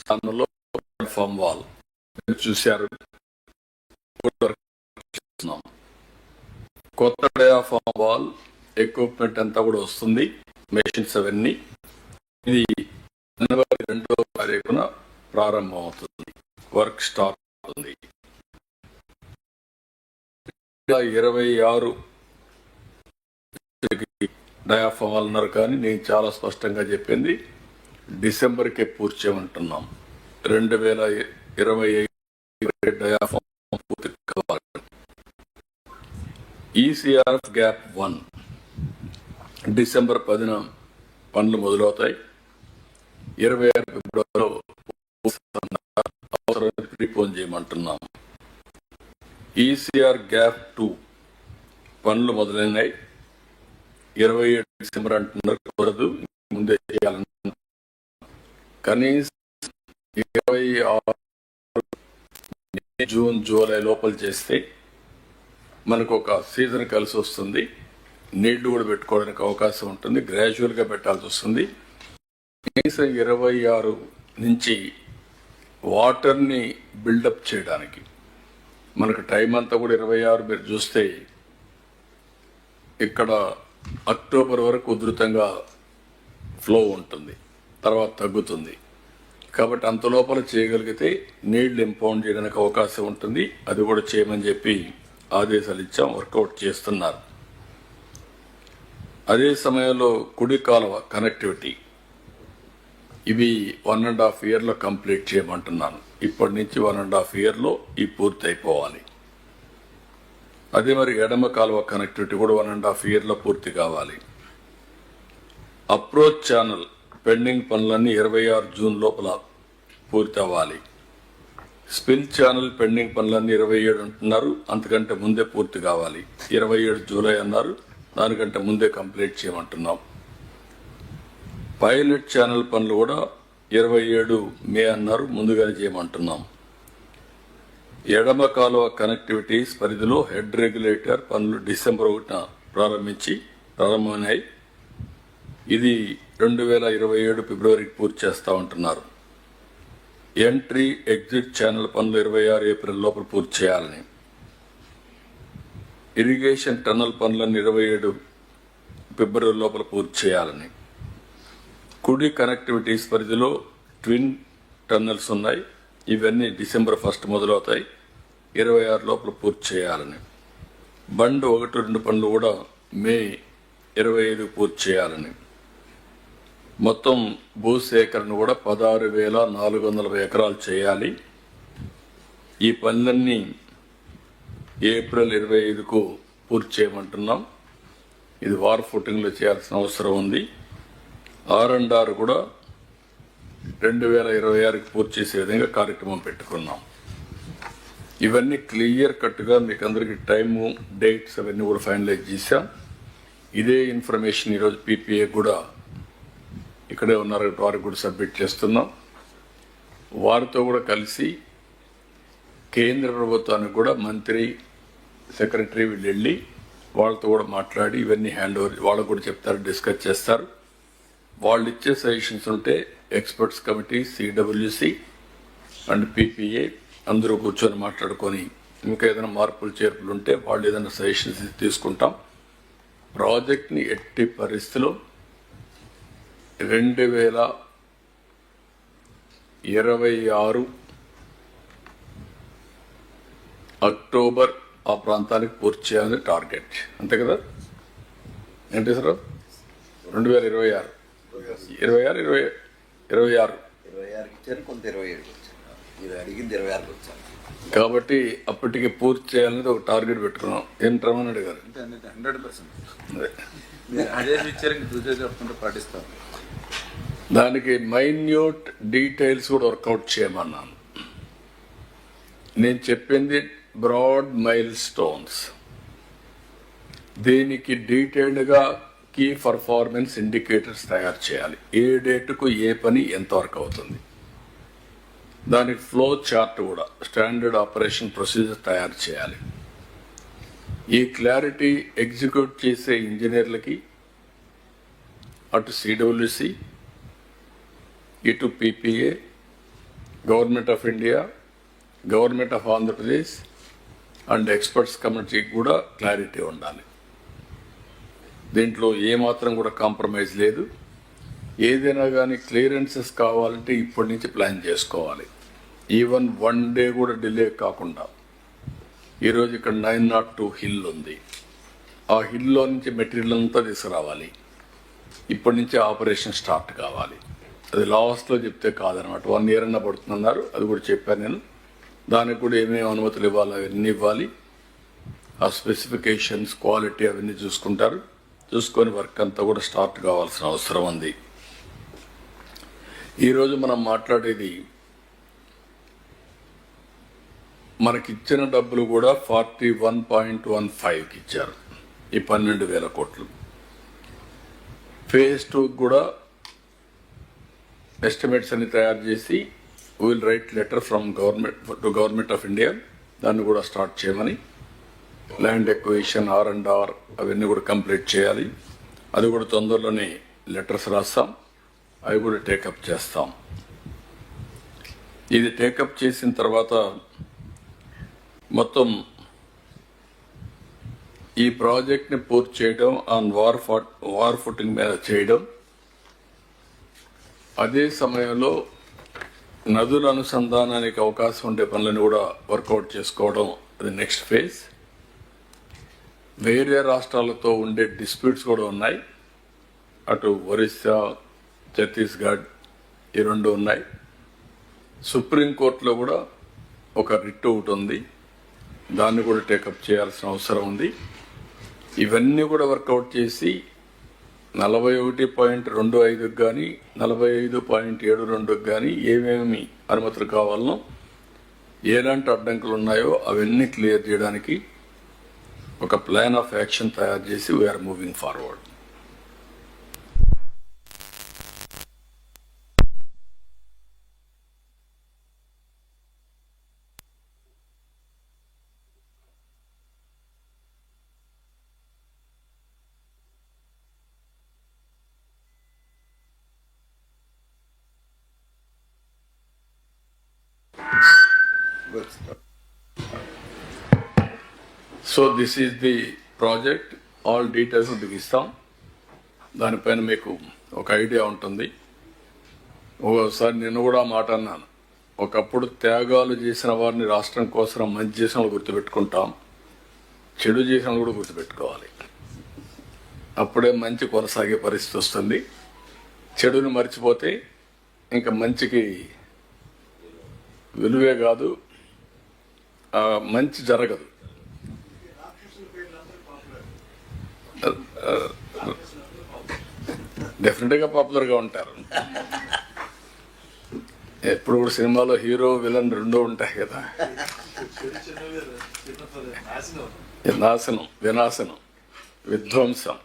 స్థానంలో ప్లాట్ఫామ్ వాల్ చూశారు. కొత్త డయాఫామ్ వాల్ ఎక్విప్మెంట్ అంతా కూడా వస్తుంది, మెషిన్స్ అవన్నీ. ఇది జనవరి 2వ తారీఖున ప్రారంభం అవుతుంది, వర్క్ స్టార్ట్ అవుతుంది. 26 డయాఫామ్ వాల్ అన్నారు, కానీ నేను చాలా స్పష్టంగా చెప్పింది డిసెంబర్కే పూర్తి చేయమంటున్నాం. 2025 డయాఫామ్ పూర్తి కావాలి. ECRF గ్యాప్ 1 డిసెంబర్ 10న పనులు మొదలవుతాయి. 26 ఫిబ్రవరిలో అవసరమైన ప్రీపోన్ చేయమంటున్నాం. ECR గ్యాప్ 2 పనులు మొదలైనాయి. 27 డిసెంబర్ అంటున్నారు, కుదరదు, ముందే చేయాలన్నా. కనీసం 26 జూన్ జూలై లోపల చేస్తే మనకు ఒక సీజన్ కలిసి వస్తుంది. నీళ్లు కూడా పెట్టుకోవడానికి అవకాశం ఉంటుంది. గ్రాడ్యువల్గా పెట్టాల్సి వస్తుంది. కనీసం 26 నుంచి వాటర్ని బిల్డప్ చేయడానికి మనకు టైం అంతా కూడా 26. మీరు చూస్తే ఇక్కడ అక్టోబర్ వరకు ఉధృతంగా ఫ్లో ఉంటుంది, తర్వాత తగ్గుతుంది. కాబట్టి అంత లోపల చేయగలిగితే నీళ్లు ఇంపౌండ్ చేయడానికి అవకాశం ఉంటుంది. అది కూడా చేయమని చెప్పి ఆదేశాలు ఇచ్చాం. వర్కౌట్ చేస్తున్నారు. అదే సమయంలో కుడి కాలువ కనెక్టివిటీ ఇవి 1.5 yearలో కంప్లీట్ చేయమంటున్నాను. ఇప్పటి నుంచి 1.5 yearలో ఈ పూర్తి అయిపోవాలి. అదే మరి ఎడమ కాలువ కనెక్టివిటీ కూడా 1.5 yearలో పూర్తి కావాలి. అప్రోచ్ ఛానల్ పెండింగ్ పనులన్నీ 26 జూన్ లోపల పూర్తి అవ్వాలి. స్పిల్ ఛానల్ పెండింగ్ పనులన్నీ 27 అంటున్నారు, అంతకంటే ముందే పూర్తి కావాలి. 27 జూలై అన్నారు, దానికంటే ముందే కంప్లీట్ చేయమంటున్నాం. పైలట్ ఛానల్ పనులు కూడా 27 మే అన్నారు, ముందుగానే చేయమంటున్నాం. ఎడమ కాలువ కనెక్టివిటీస్ పరిధిలో హెడ్ రెగ్యులేటర్ పనులు డిసెంబర్ 1న ప్రారంభమైనాయి. ఇది 2027 ఫిబ్రవరికి పూర్తి చేస్తా ఉంటున్నారు. ఎంట్రీ ఎగ్జిట్ ఛానల్ పనులు 26 ఏప్రిల్ లోపల పూర్తి చేయాలని. ఇరిగేషన్ టన్నల్ పనులను 27 ఫిబ్రవరి లోపల పూర్తి చేయాలని. కుడి కనెక్టివిటీస్ పరిధిలో ట్విన్ టన్నల్స్ ఉన్నాయి, ఇవన్నీ డిసెంబర్ 1 మొదలవుతాయి, 26 లోపల పూర్తి చేయాలని. బండ్ 1-2 పనులు కూడా మే 25 పూర్తి చేయాలని. మొత్తం భూసేకరణ కూడా 16,440 ఎకరాలు చేయాలి. ఈ పనులన్నీ ఏప్రిల్ 25కు పూర్తి చేయమంటున్నాం. ఇది వార్ ఫుటింగ్లో చేయాల్సిన అవసరం ఉంది. R&R కూడా 2026కి పూర్తి చేసే విధంగా కార్యక్రమం పెట్టుకున్నాం. ఇవన్నీ క్లియర్ కట్గా మీకు అందరికీ టైము, డేట్స్ అవన్నీ కూడా ఫైనలైజ్ చేశాం. ఇదే ఇన్ఫర్మేషన్ ఈరోజు PPA కూడా ఇక్కడే ఉన్నారు, వారికి కూడా సబ్మిట్ చేస్తున్నాం. వారితో కూడా కలిసి కేంద్ర ప్రభుత్వానికి కూడా మంత్రి, సెక్రటరీ వీళ్ళు వెళ్ళి వాళ్ళతో కూడా మాట్లాడి ఇవన్నీ హ్యాండ్ ఓవర్ వాళ్ళకు కూడా చెప్తారు, డిస్కస్ చేస్తారు. వాళ్ళు ఇచ్చే సజెషన్స్ ఉంటే experts committee, CWC and PPE అందరూ కూర్చొని మాట్లాడుకొని ఇంకా ఏదైనా మార్పులు చేర్పులు ఉంటే వాళ్ళు ఏదైనా సజెషన్స్ తీసుకుంటాం. ప్రాజెక్ట్ని ఎట్టి పరిస్థితిలో 2026 అక్టోబర్ ఆ ప్రాంతానికి పూర్తి చేయాలని టార్గెట్. అంతే కదా వెంకటేశ్వరరావు? 2026 ఇచ్చారు, కొంత 27కి వచ్చాను. మీరు అడిగింది 26కి వచ్చాను. కాబట్టి అప్పటికి పూర్తి చేయాలనేది ఒక టార్గెట్ పెట్టుకున్నాం. ఏం రమణ అడిగారు? 100%. మీరు అదే ఇచ్చారు, ఇంక దూజే చెప్పుకుంటూ పాటిస్తాం. దానికి మైన్యూట్ డీటెయిల్స్ కూడా వర్కౌట్ చేయమన్నాను. నేను చెప్పింది బ్రాడ్ మైల్ స్టోన్స్. దీనికి డీటెయిల్డ్గా కీ పర్ఫార్మెన్స్ ఇండికేటర్స్ తయారు చేయాలి. ఏ డేటుకు ఏ పని ఎంతవరకు అవుతుంది, దానికి ఫ్లో చార్ట్ కూడా, స్టాండర్డ్ ఆపరేషన్ ప్రొసీజర్ తయారు చేయాలి. ఈ క్లారిటీ ఎగ్జిక్యూట్ చేసే ఇంజనీర్లకి, అటు సిడబ్ల్యూసి, ఇటు PPE, government of India, government of Andhra Pradesh and experts కమిటీకి కూడా క్లారిటీ ఉండాలి. దీంట్లో ఏమాత్రం కూడా కాంప్రమైజ్ లేదు. ఏదైనా కానీ క్లియరెన్సెస్ కావాలంటే ఇప్పటి నుంచి ప్లాన్ చేసుకోవాలి. ఈవెన్ 1 డే కూడా డిలే కాకుండా. ఈరోజు ఇక్కడ 902 హిల్ ఉంది. ఆ హిల్లో నుంచి మెటీరియల్ అంతా తీసుకురావాలి. ఇప్పటి నుంచి ఆపరేషన్ స్టార్ట్ కావాలి. అది లాస్ట్లో చెప్తే కాదనమాట. 1 year అన్న పడుతుందన్నారు. అది కూడా చెప్పాను నేను. దానికి కూడా ఏమేమి అనుమతులు ఇవ్వాలి అవన్నీ ఇవ్వాలి. ఆ స్పెసిఫికేషన్స్, క్వాలిటీ అవన్నీ చూసుకుంటారు. చూసుకొని వర్క్ అంతా కూడా స్టార్ట్ కావాల్సిన అవసరం ఉంది. ఈరోజు మనం మాట్లాడేది, మనకిచ్చిన డబ్బులు కూడా 41.15కి ఇచ్చారు. ఈ 12,000 కోట్లు. phase 2 కూడా ఎస్టిమేట్స్ అన్ని తయారు చేసి will write letter from government of India. దాన్ని కూడా స్టార్ట్ చేయమని, ల్యాండ్ ఎక్విజిషన్, R&R అవన్నీ కూడా కంప్లీట్ చేయాలి. అది కూడా తొందరలోనే లెటర్స్ రాస్తాం. అవి కూడా టేకప్ చేస్తాం. ఇది టేకప్ చేసిన తర్వాత మొత్తం ఈ ప్రాజెక్ట్ని పూర్తి చేయడం, ఆన్ వార్ ఫుటింగ్ మీద చేయడం, అదే సమయంలో నదుల అనుసంధానానికి అవకాశం ఉండే పనులను కూడా వర్కౌట్ చేసుకోవడం, అది నెక్స్ట్ ఫేజ్. వేరే రాష్ట్రాలతో ఉండే డిస్ప్యూట్స్ కూడా ఉన్నాయి. అటు ఒరిస్సా, ఛత్తీస్గఢ్ ఈ 2 ఉన్నాయి. సుప్రీంకోర్టులో కూడా ఒక రిట్ ఒకటి ఉంది. దాన్ని కూడా టేకప్ చేయాల్సిన అవసరం ఉంది. ఇవన్నీ కూడా వర్కౌట్ చేసి 41.25కి కానీ 45.72కి కానీ ఏమేమి అనుమతులు కావాలనో, ఎలాంటి అడ్డంకులు ఉన్నాయో అవన్నీ క్లియర్ చేయడానికి ఒక ప్లాన్ ఆఫ్ యాక్షన్ తయారు చేసి we are moving forward. So this is the project. All details మీకు ఇస్తాం. దానిపైన మీకు ఒక ఐడియా ఉంటుంది. ఒకసారి నేను కూడా మాట అన్నాను, ఒకప్పుడు త్యాగాలు చేసిన వారిని రాష్ట్రం కోసం మంచి చేసిన వాళ్ళు గుర్తుపెట్టుకుంటాం, చెడు చేసిన వాళ్ళు కూడా గుర్తుపెట్టుకోవాలి. అప్పుడే మంచి కొనసాగే పరిస్థితి వస్తుంది. చెడుని మర్చిపోతే ఇంకా మంచికి విలువే కాదు, మంచి జరగదు. డెఫినెట్గా పాపులర్గా ఉంటారు. ఎప్పుడు కూడా సినిమాలో హీరో విలన్ 2 ఉంటాయి కదా. నాశనం, వినాశనం, విధ్వంసం.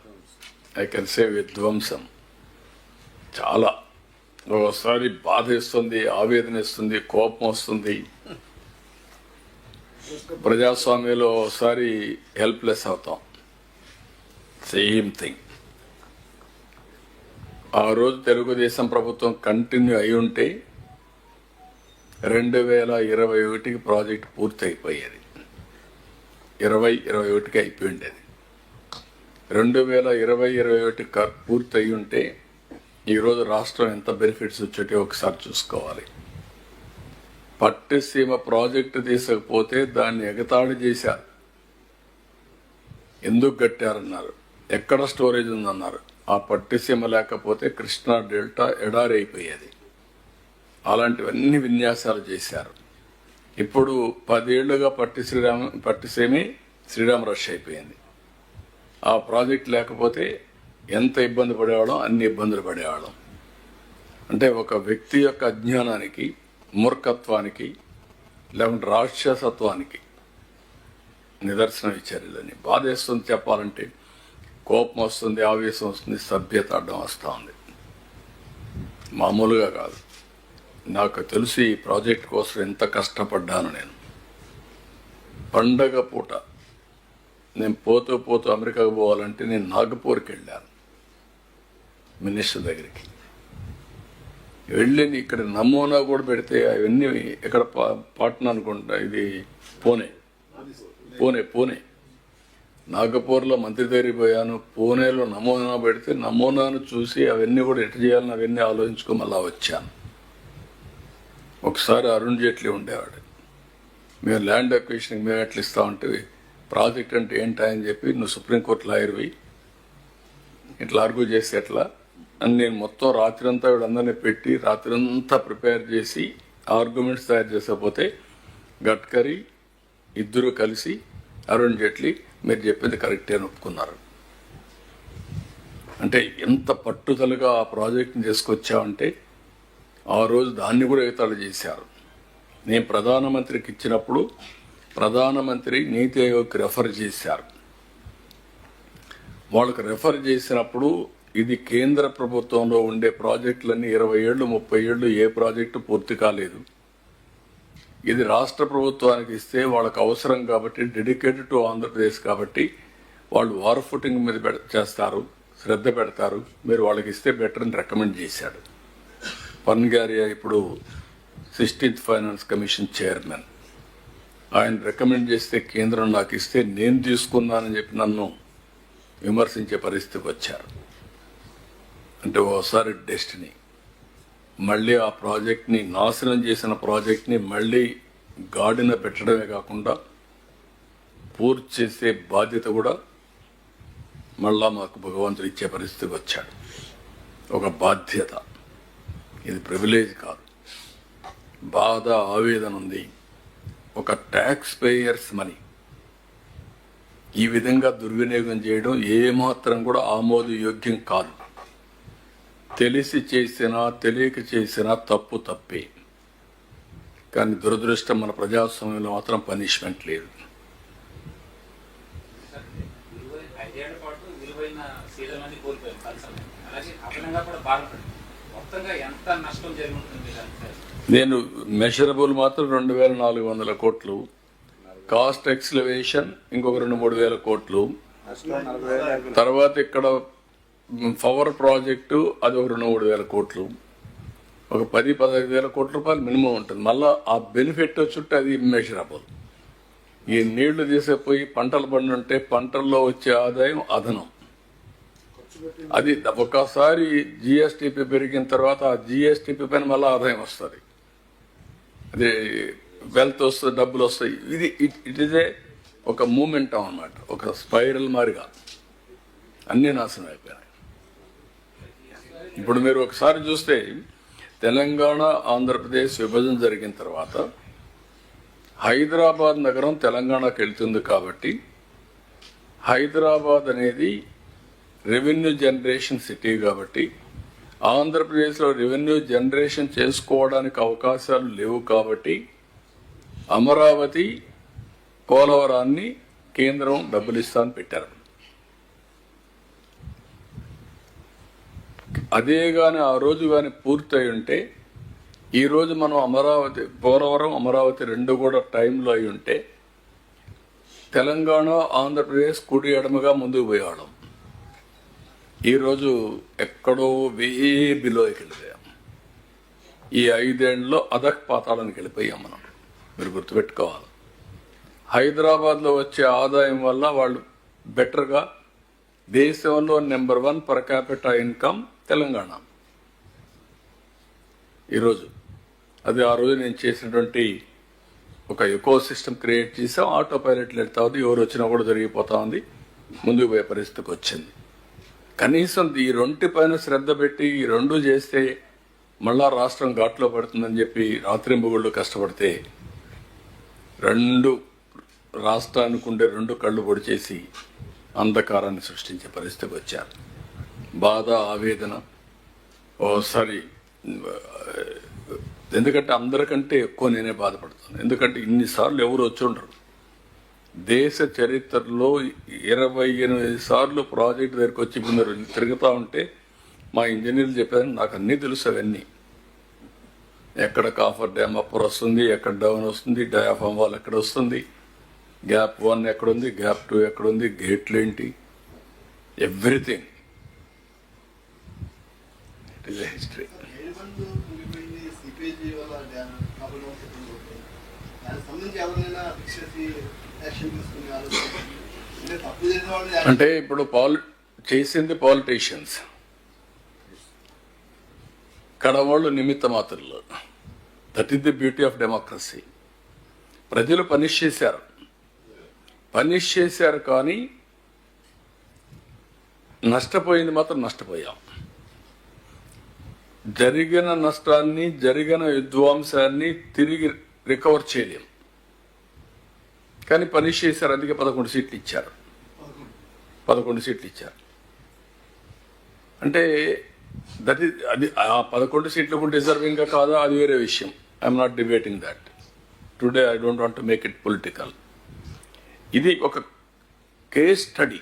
ఐ కెన్ సే విధ్వంసం. చాలా ఒకసారి బాధ ఇస్తుంది, ఆవేదన ఇస్తుంది, కోపం వస్తుంది. ప్రజాస్వామ్యంలో ఒకసారి హెల్ప్లెస్ అవుతాం. Same thing. ఆ రోజు తెలుగుదేశం ప్రభుత్వం కంటిన్యూ అయి ఉంటే 2021కి ప్రాజెక్ట్ పూర్తి అయిపోయేది. 2021కి అయిపోయి ఉండేది. 2020-21 పూర్తి అయి ఉంటే ఈరోజు రాష్ట్రం ఎంత బెనిఫిట్స్ వచ్చేటో ఒకసారి చూసుకోవాలి. పట్టిసీమ ప్రాజెక్టు తీసుకపోతే దాన్ని ఎగతాళి చేశారు. ఎందుకు కట్టారన్నారు, ఎక్కడ స్టోరేజ్ ఉందన్నారు. ఆ పట్టిసీమ లేకపోతే కృష్ణా డెల్టా ఎడారి అయిపోయేది. అలాంటివన్నీ విన్యాసాలు చేశారు. ఇప్పుడు 10 ఏళ్లుగా పట్టిసీమే శ్రీరామ రష్ అయిపోయింది. ఆ ప్రాజెక్ట్ లేకపోతే ఎంత ఇబ్బంది పడేవాళ్ళం, అన్ని ఇబ్బందులు పడేవాళ్ళం. అంటే ఒక వ్యక్తి యొక్క అజ్ఞానానికి, మూర్ఖత్వానికి, లేకుంటే రాక్షసత్వానికి నిదర్శనం ఇచ్చారు. ఇదని బాధేస్తుంది చెప్పాలంటే. కోపం వస్తుంది, ఆవేశం వస్తుంది, సభ్యత అడ్డం వస్తూ ఉంది. మామూలుగా కాదు. నాకు తెలిసి ఈ ప్రాజెక్ట్ కోసం ఎంత కష్టపడ్డాను నేను. పండగ పూట నేను పోతూ అమెరికాకు పోవాలంటే నేను నాగపూర్కి వెళ్ళాను మినిస్టర్ దగ్గరికి. వెళ్ళి ఇక్కడ నమూనా కూడా పెడితే అవన్నీ ఇక్కడ పాట్నా అనుకుంటా, ఇది పూణే నాగపూర్లో మంత్రి దగ్గరికి పోయాను. పూణేలో నమూనా పెడితే నమూనాను చూసి అవన్నీ కూడా ఎట్లా చేయాలని అవన్నీ ఆలోచించుకొని మళ్ళా వచ్చాను. ఒకసారి అరుణ్ జైట్లీ ఉండేవాడు. మేము ల్యాండ్ అక్విజిషన్కి మేము ఎట్లా ఇస్తామంటే, ప్రాజెక్ట్ అంటే ఏంటని చెప్పి, నువ్వు సుప్రీంకోర్టు లాయర్వి, ఇట్లా ఆర్గ్యూ చేసి ఎట్లా అని నేను మొత్తం రాత్రంతా వీళ్ళందరినీ పెట్టి రాత్రంతా ప్రిపేర్ చేసి ఆర్గ్యుమెంట్స్ తయారు చేసకపోతే గడ్కరీ ఇద్దరు కలిసి అరుణ్ జైట్లీ మీరు చెప్పింది కరెక్టే అని ఒప్పుకున్నారు. అంటే ఎంత పట్టుదలగా ఆ ప్రాజెక్ట్ని తీసుకొచ్చామంటే ఆ రోజు దాన్ని కూడా ఎగతాళి చేశారు. నేను ప్రధానమంత్రికి ఇచ్చినప్పుడు ప్రధానమంత్రి నీతి ఆయోగ్కి రెఫర్ చేశారు. వాళ్ళకి రెఫర్ చేసినప్పుడు ఇది కేంద్ర ప్రభుత్వంలో ఉండే ప్రాజెక్టులన్నీ 20 ఏళ్ళు 30 ఏళ్ళు ఏ ప్రాజెక్టు పూర్తి కాలేదు. ఇది రాష్ట్ర ప్రభుత్వానికి ఇస్తే వాళ్ళకి అవసరం కాబట్టి, డెడికేటెడ్ టు ఆంధ్రప్రదేశ్ కాబట్టి వాళ్ళు వార్ ఫుటింగ్ మీద చేస్తారు, శ్రద్ధ పెడతారు, మీరు వాళ్ళకి ఇస్తే బెటర్ అని రికమెండ్ చేశాడు. పన్గారియా ఇప్పుడు 16th ఫైనాన్స్ కమిషన్ చైర్మన్. ఆయన రికమెండ్ చేస్తే కేంద్రం నాకు ఇస్తే నేను తీసుకున్నానని చెప్పి నన్ను విమర్శించే పరిస్థితికి వచ్చారు. అంటే ఓసారి డెస్టినీ. మళ్ళీ ఆ ప్రాజెక్ట్ని, నాశనం చేసిన ప్రాజెక్ట్ని మళ్ళీ గాడిన పెట్టడమే కాకుండా పూర్తి చేసే బాధ్యత కూడా మళ్ళా మాకు భగవంతుడు ఇచ్చే పరిస్థితికి వచ్చాడు. ఒక బాధ్యత. ఇది ప్రివిలేజ్ కాదు, బాధ, ఆవేదన ఉంది. ఒక ట్యాక్స్ పేయర్స్ మనీ ఈ విధంగా దుర్వినియోగం చేయడం ఏమాత్రం కూడా ఆమోదయోగ్యం కాదు. తెలిసి చేసినా తెలియక చేసినా తప్పు తప్పే. కానీ దురదృష్టం మన ప్రజాస్వామ్యంలో మాత్రం పనిష్మెంట్ లేదు. 5 ఏళ్ల పాటు విలువైన సీజన్లన్నీ కోల్పోయారు. అలాగే అదనంగా కూడా బాధపడింది. మొత్తంగా ఎంత నష్టం జరిగి ఉంటుంది? నేను మెషరబుల్ మాత్రం 2400 కోట్లు, కాస్ట్ ఎక్స్లవేషన్ ఇంకొక 2-3 వేల కోట్లు, తర్వాత ఇక్కడ పవర్ ప్రాజెక్టు అది ఒక 2-3 వేల కోట్లు, ఒక 10-15 వేల కోట్ల రూపాయలు మినిమం ఉంటుంది. మళ్ళీ ఆ బెనిఫిట్ చుట్టూ అది మెషరబుల్. ఈ నీళ్లు తీసేపోయి పంటలు పండుంటే పంటల్లో వచ్చే ఆదాయం అదనం. అది ఒకసారి జిఎస్టిపి పెరిగిన తర్వాత ఆ జిఎస్టిపి పైన మళ్ళీ ఆదాయం వస్తుంది. అది వెల్త్ వస్తుంది, డబ్బులు వస్తాయి. ఇది ఇట్ ఈజ్ ఒక మూమెంట్ అన్నమాట, ఒక స్పైరల్ మారిగా అన్నీ నాశనం అయిపోయినాయి. ఇప్పుడు మీరు ఒకసారి చూస్తే తెలంగాణ ఆంధ్రప్రదేశ్ విభజన జరిగిన తర్వాత హైదరాబాద్ నగరం తెలంగాణకు వెళ్తుంది కాబట్టి హైదరాబాద్ అనేది రెవెన్యూ జనరేషన్ సిటీ కాబట్టి ఆంధ్రప్రదేశ్లో రెవెన్యూ జనరేషన్ చేసుకోవడానికి అవకాశాలు లేవు కాబట్టి అమరావతి, పోలవరాన్ని కేంద్రం డబ్బులు ఇస్తామని పెట్టారు. అదే కానీ ఆ రోజు కానీ పూర్తయి ఉంటే ఈరోజు మనం అమరావతి, పోలవరం, అమరావతి రెండు కూడా టైంలో అయి ఉంటే తెలంగాణ, ఆంధ్రప్రదేశ్ కుడి ఎడమగా ముందుకు పోయేవాళ్ళం. ఈరోజు ఎక్కడో బిలోకి వెళ్ళిపోయాం. ఈ 5 ఏళ్ళలో అధఃపాతాళానికి వెళ్ళిపోయాం మనం. మీరు గుర్తుపెట్టుకోవాలి. హైదరాబాద్లో వచ్చే ఆదాయం వల్ల వాళ్ళు బెటర్గా దేశంలో number 1 per capital income Telangana ఈరోజు. అది ఆ రోజు నేను చేసినటువంటి ఒక ఎకో సిస్టమ్ క్రియేట్ చేసాం. ఆటో పైలట్లు వెళ్తా ఉంది, ఎవరు వచ్చినా కూడా జరిగిపోతా ఉంది, ముందుకు పోయే పరిస్థితికి వచ్చింది. కనీసం ఈ 2 పైన శ్రద్ధ పెట్టి ఈ 2 చేస్తే మళ్ళా రాష్ట్రం ఘాట్లో పడుతుందని చెప్పి రాత్రింబగుళ్ళు కష్టపడితే 2 రాష్ట్రానికి ఉండే 2 కళ్ళు పొడి చేసి అంధకారాన్ని సృష్టించే పరిస్థితికి వచ్చారు. బాధ, ఆవేదన ఓసారి. ఎందుకంటే అందరికంటే ఎక్కువ నేనే బాధపడుతాను. ఎందుకంటే ఇన్నిసార్లు ఎవరు వచ్చి ఉండరు. దేశ చరిత్రలో 28 సార్లు ప్రాజెక్ట్ దగ్గరికి వచ్చి కొందరు తిరుగుతూ ఉంటే మా ఇంజనీర్లు చెప్పారని నాకు అన్నీ తెలుసు. అవన్నీ ఎక్కడ కాఫర్ డ్యామ్ అప్పర్ వస్తుంది, ఎక్కడ డౌన్ వస్తుంది, డయాఫామ్ వాల్ ఎక్కడ వస్తుంది, గ్యాప్ 1 ఎక్కడుంది, గ్యాప్ 2 ఎక్కడుంది, గేట్లు ఏంటి, everything. It is a history. అంటే ఇప్పుడు చేసింది పాలిటీషియన్స్, కడవాళ్ళు నిమిత్త మాత్రులు. That is the beauty of democracy. ప్రజలు పనిష్ చేశారు కానీ నష్టపోయింది మాత్రం నష్టపోయాం. జరిగిన నష్టాన్ని, జరిగిన విధ్వంసాన్ని తిరిగి రికవర్ చేయలేం. కానీ పనిష్ చేశారు, అందుకే 11 సీట్లు ఇచ్చారు. 11 సీట్లు ఇచ్చారు అంటే దట్ ఈస్, అది ఆ 11 సీట్లు డిజర్వింగ్గా కాదా అది వేరే విషయం. I'm not debating that today. I don't want to make it political. ఇది ఒక కేస్ స్టడీ.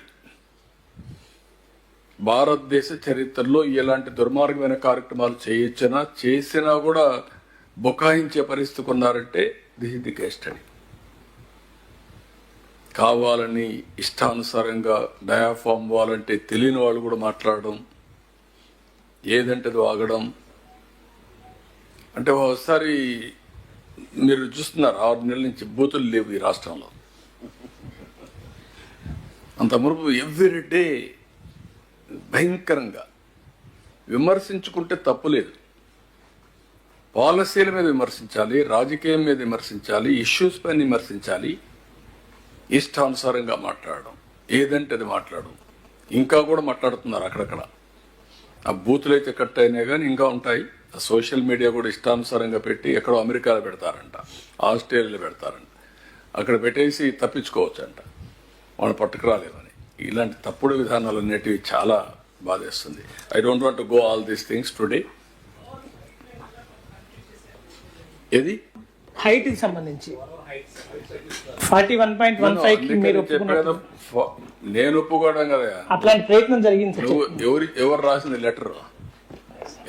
భారతదేశ చరిత్రలో ఇలాంటి దుర్మార్గమైన కార్యక్రమాలు చేసినా కూడా బుకాయించే పరిస్థితికి ఉన్నారంటే this is the case study. కావాలని ఇష్టానుసారంగా డయాఫామ్ వాలంటే తెలియని వాళ్ళు కూడా మాట్లాడడం, ఏదంటే వాగడం. అంటే ఒకసారి మీరు చూస్తున్నారు 6 నెలల నుంచి బూతులు లేవు ఈ రాష్ట్రంలో. అంత మురుపు ఎవ్రీడే భయంకరంగా విమర్శించుకుంటే తప్పులేదు. పాలసీల మీద విమర్శించాలి, రాజకీయం మీద విమర్శించాలి, ఇష్యూస్ పైన విమర్శించాలి. ఇష్టానుసారంగా మాట్లాడడం, ఏదంటే అది మాట్లాడడం. ఇంకా కూడా మాట్లాడుతున్నారు అక్కడక్కడ. ఆ బూతులు అయితే కట్ అయినాయి కానీ ఇంకా ఉంటాయి. సోషల్ మీడియా కూడా ఇష్టానుసారంగా పెట్టి ఎక్కడో అమెరికాలో పెడతారంట, ఆస్ట్రేలియాలో పెడతారంట. అక్కడ పెట్టేసి తప్పించుకోవచ్చంట, వాళ్ళు పట్టుకురాలేమని. ఇలాంటి తప్పుడు విధానాలు అనేటివి చాలా బాధేస్తుంది. I don't want to go all these things today. ఏది హైట్ కి సంబంధించి 41.15 మీరు చెప్పేది నేను ఒప్పుకోవడం కదా. అట్లాంటి ప్రయత్నం జరిగింది. ఎవరు రాసింది లెటర్?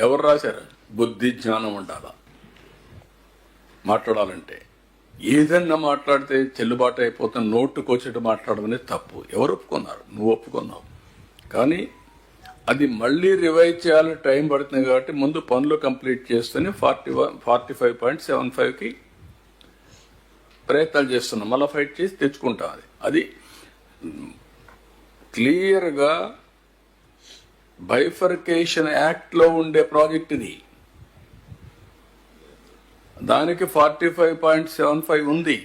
ఎవరు రాశారు? బుద్ధి జ్ఞానం ఉండాలా మాట్లాడాలంటే. ఏదన్నా మాట్లాడితే చెల్లుబాటు అయిపోతున్న నోటుకొచ్చేట్టు మాట్లాడడం అనేది తప్పు. ఎవరు ఒప్పుకున్నారు? నువ్వు ఒప్పుకున్నావు. కానీ అది మళ్ళీ రివైజ్ చేయాలని టైం పడుతుంది కాబట్టి ముందు పనులు కంప్లీట్ చేస్తూనే 45.75కి ప్రయత్నాలు చేస్తున్నాం. మళ్ళీ ఫైట్ చేసి తెచ్చుకుంటాం. అది క్లియర్గా బైఫర్కేషన్ యాక్ట్లో ఉండే ప్రాజెక్ట్ ఇది. దానికి 45.75 ఉంది.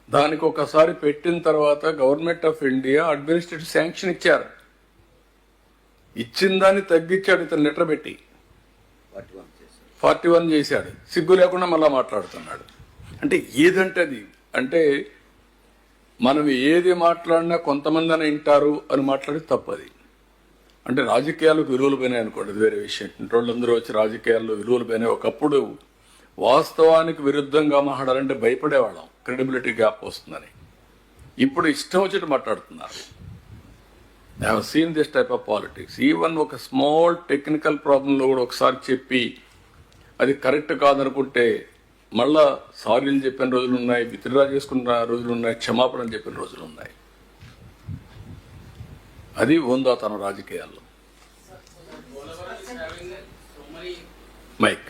దానికి ఒకసారి పెట్టిన తర్వాత government of India administrative sanction ఇచ్చారు. ఇచ్చిన దాన్ని తగ్గించాడు ఇతను లెటర్ పెట్టి. 41 చేశాడు. సిగ్గు లేకుండా మళ్ళా మాట్లాడుతున్నాడు. అంటే ఏదంటే అది. అంటే మనం ఏది మాట్లాడినా కొంతమంది అని వింటారు అని మాట్లాడి తప్పది. అంటే రాజకీయాలకు విలువలు పోయినాయి అనుకోండి, అది వేరే విషయం. వాళ్ళందరూ వచ్చి రాజకీయాల్లో విలువలు పోయినాయి. ఒకప్పుడు వాస్తవానికి విరుద్ధంగా మాట్లాడాలంటే భయపడేవాళ్ళం, క్రెడిబిలిటీ గ్యాప్ వస్తుందని. ఇప్పుడు ఇష్టం వచ్చేట్టు మాట్లాడుతున్నారు. I have seen this type of politics. Even ఒక స్మాల్ టెక్నికల్ ప్రాబ్లంలో కూడా ఒకసారి చెప్పి అది కరెక్ట్ కాదనుకుంటే మళ్ళా సారీలు చెప్పిన రోజులు ఉన్నాయి, విత్డ్రా చేసుకున్న రోజులు ఉన్నాయి, క్షమాపణ చెప్పిన రోజులు ఉన్నాయి. అది ఉందాతనం రాజకీయాల్లో. మైక్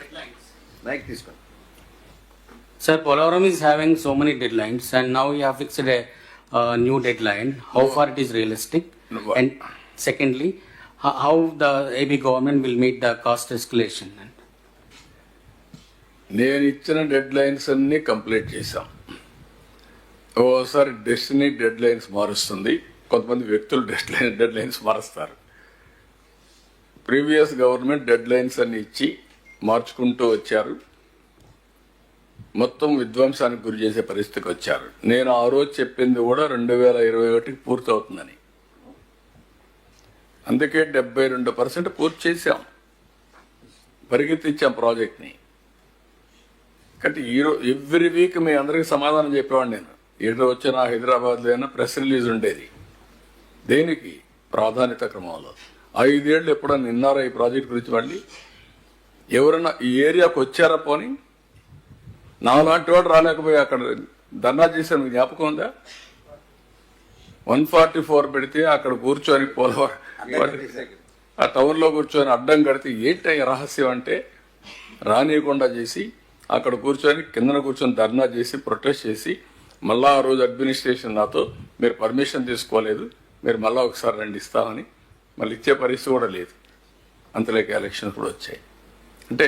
తీసుకోండి. Sir, Polavaram is having so many deadlines, and now you have fixed a new deadline. How far it is realistic? No. And secondly, how the AB government will meet the cost escalation? నేను ఇచ్చిన dead lines అన్నీ complete చేశాం. ఓసారి destiny dead lines మారుస్తుంది, కొంతమంది వ్యక్తులు dead lines మారుస్తారు. Previous government dead lines అన్ని ఇచ్చి మార్చుకుంటూ వచ్చారు, మొత్తం విధ్వంసానికి గురి చేసే పరిస్థితికి వచ్చారు. నేను ఆ రోజు చెప్పింది కూడా 2021 పూర్తి అవుతుందని, అందుకే 72% పూర్తి చేశాం, పరిగెత్తిచ్చాం ప్రాజెక్ట్ని. కాబట్టి ఈరోజు ఎవ్రీ వీక్ మీ అందరికీ సమాధానం చెప్పేవాడు. నేను ఏదో వచ్చినా హైదరాబాద్లో అయినా ప్రెస్ రిలీజ్ ఉండేది. దేనికి? ప్రాధాన్యత క్రమంలో. 5 ఏళ్ళు ఎప్పుడన్నా విన్నారా ఈ ప్రాజెక్ట్ గురించి? మళ్ళీ ఎవరన్నా ఈ ఏరియాకు వచ్చారా? పోనీ నాలాంటి వాడు రాలేకపోయి అక్కడ ధర్నా చేశాను, మీకు జ్ఞాపకం ఉందా? 144 పెడితే అక్కడ కూర్చొని ఆ టౌన్లో కూర్చొని అడ్డం కడితే ఏంటి రహస్యం అంటే, రానియకుండా చేసి అక్కడ కూర్చొని కిందన కూర్చొని ధర్నా చేసి ప్రొటెస్ట్ చేసి, మళ్ళా ఆ రోజు అడ్మినిస్ట్రేషన్ నాతో మీరు పర్మిషన్ తీసుకోలేదు, మీరు మళ్ళీ ఒకసారి రండి ఇస్తామని, మళ్ళీ ఇచ్చే పరిస్థితి కూడా లేదు. అంతలేక ఎలక్షన్స్ కూడా వచ్చాయి. అంటే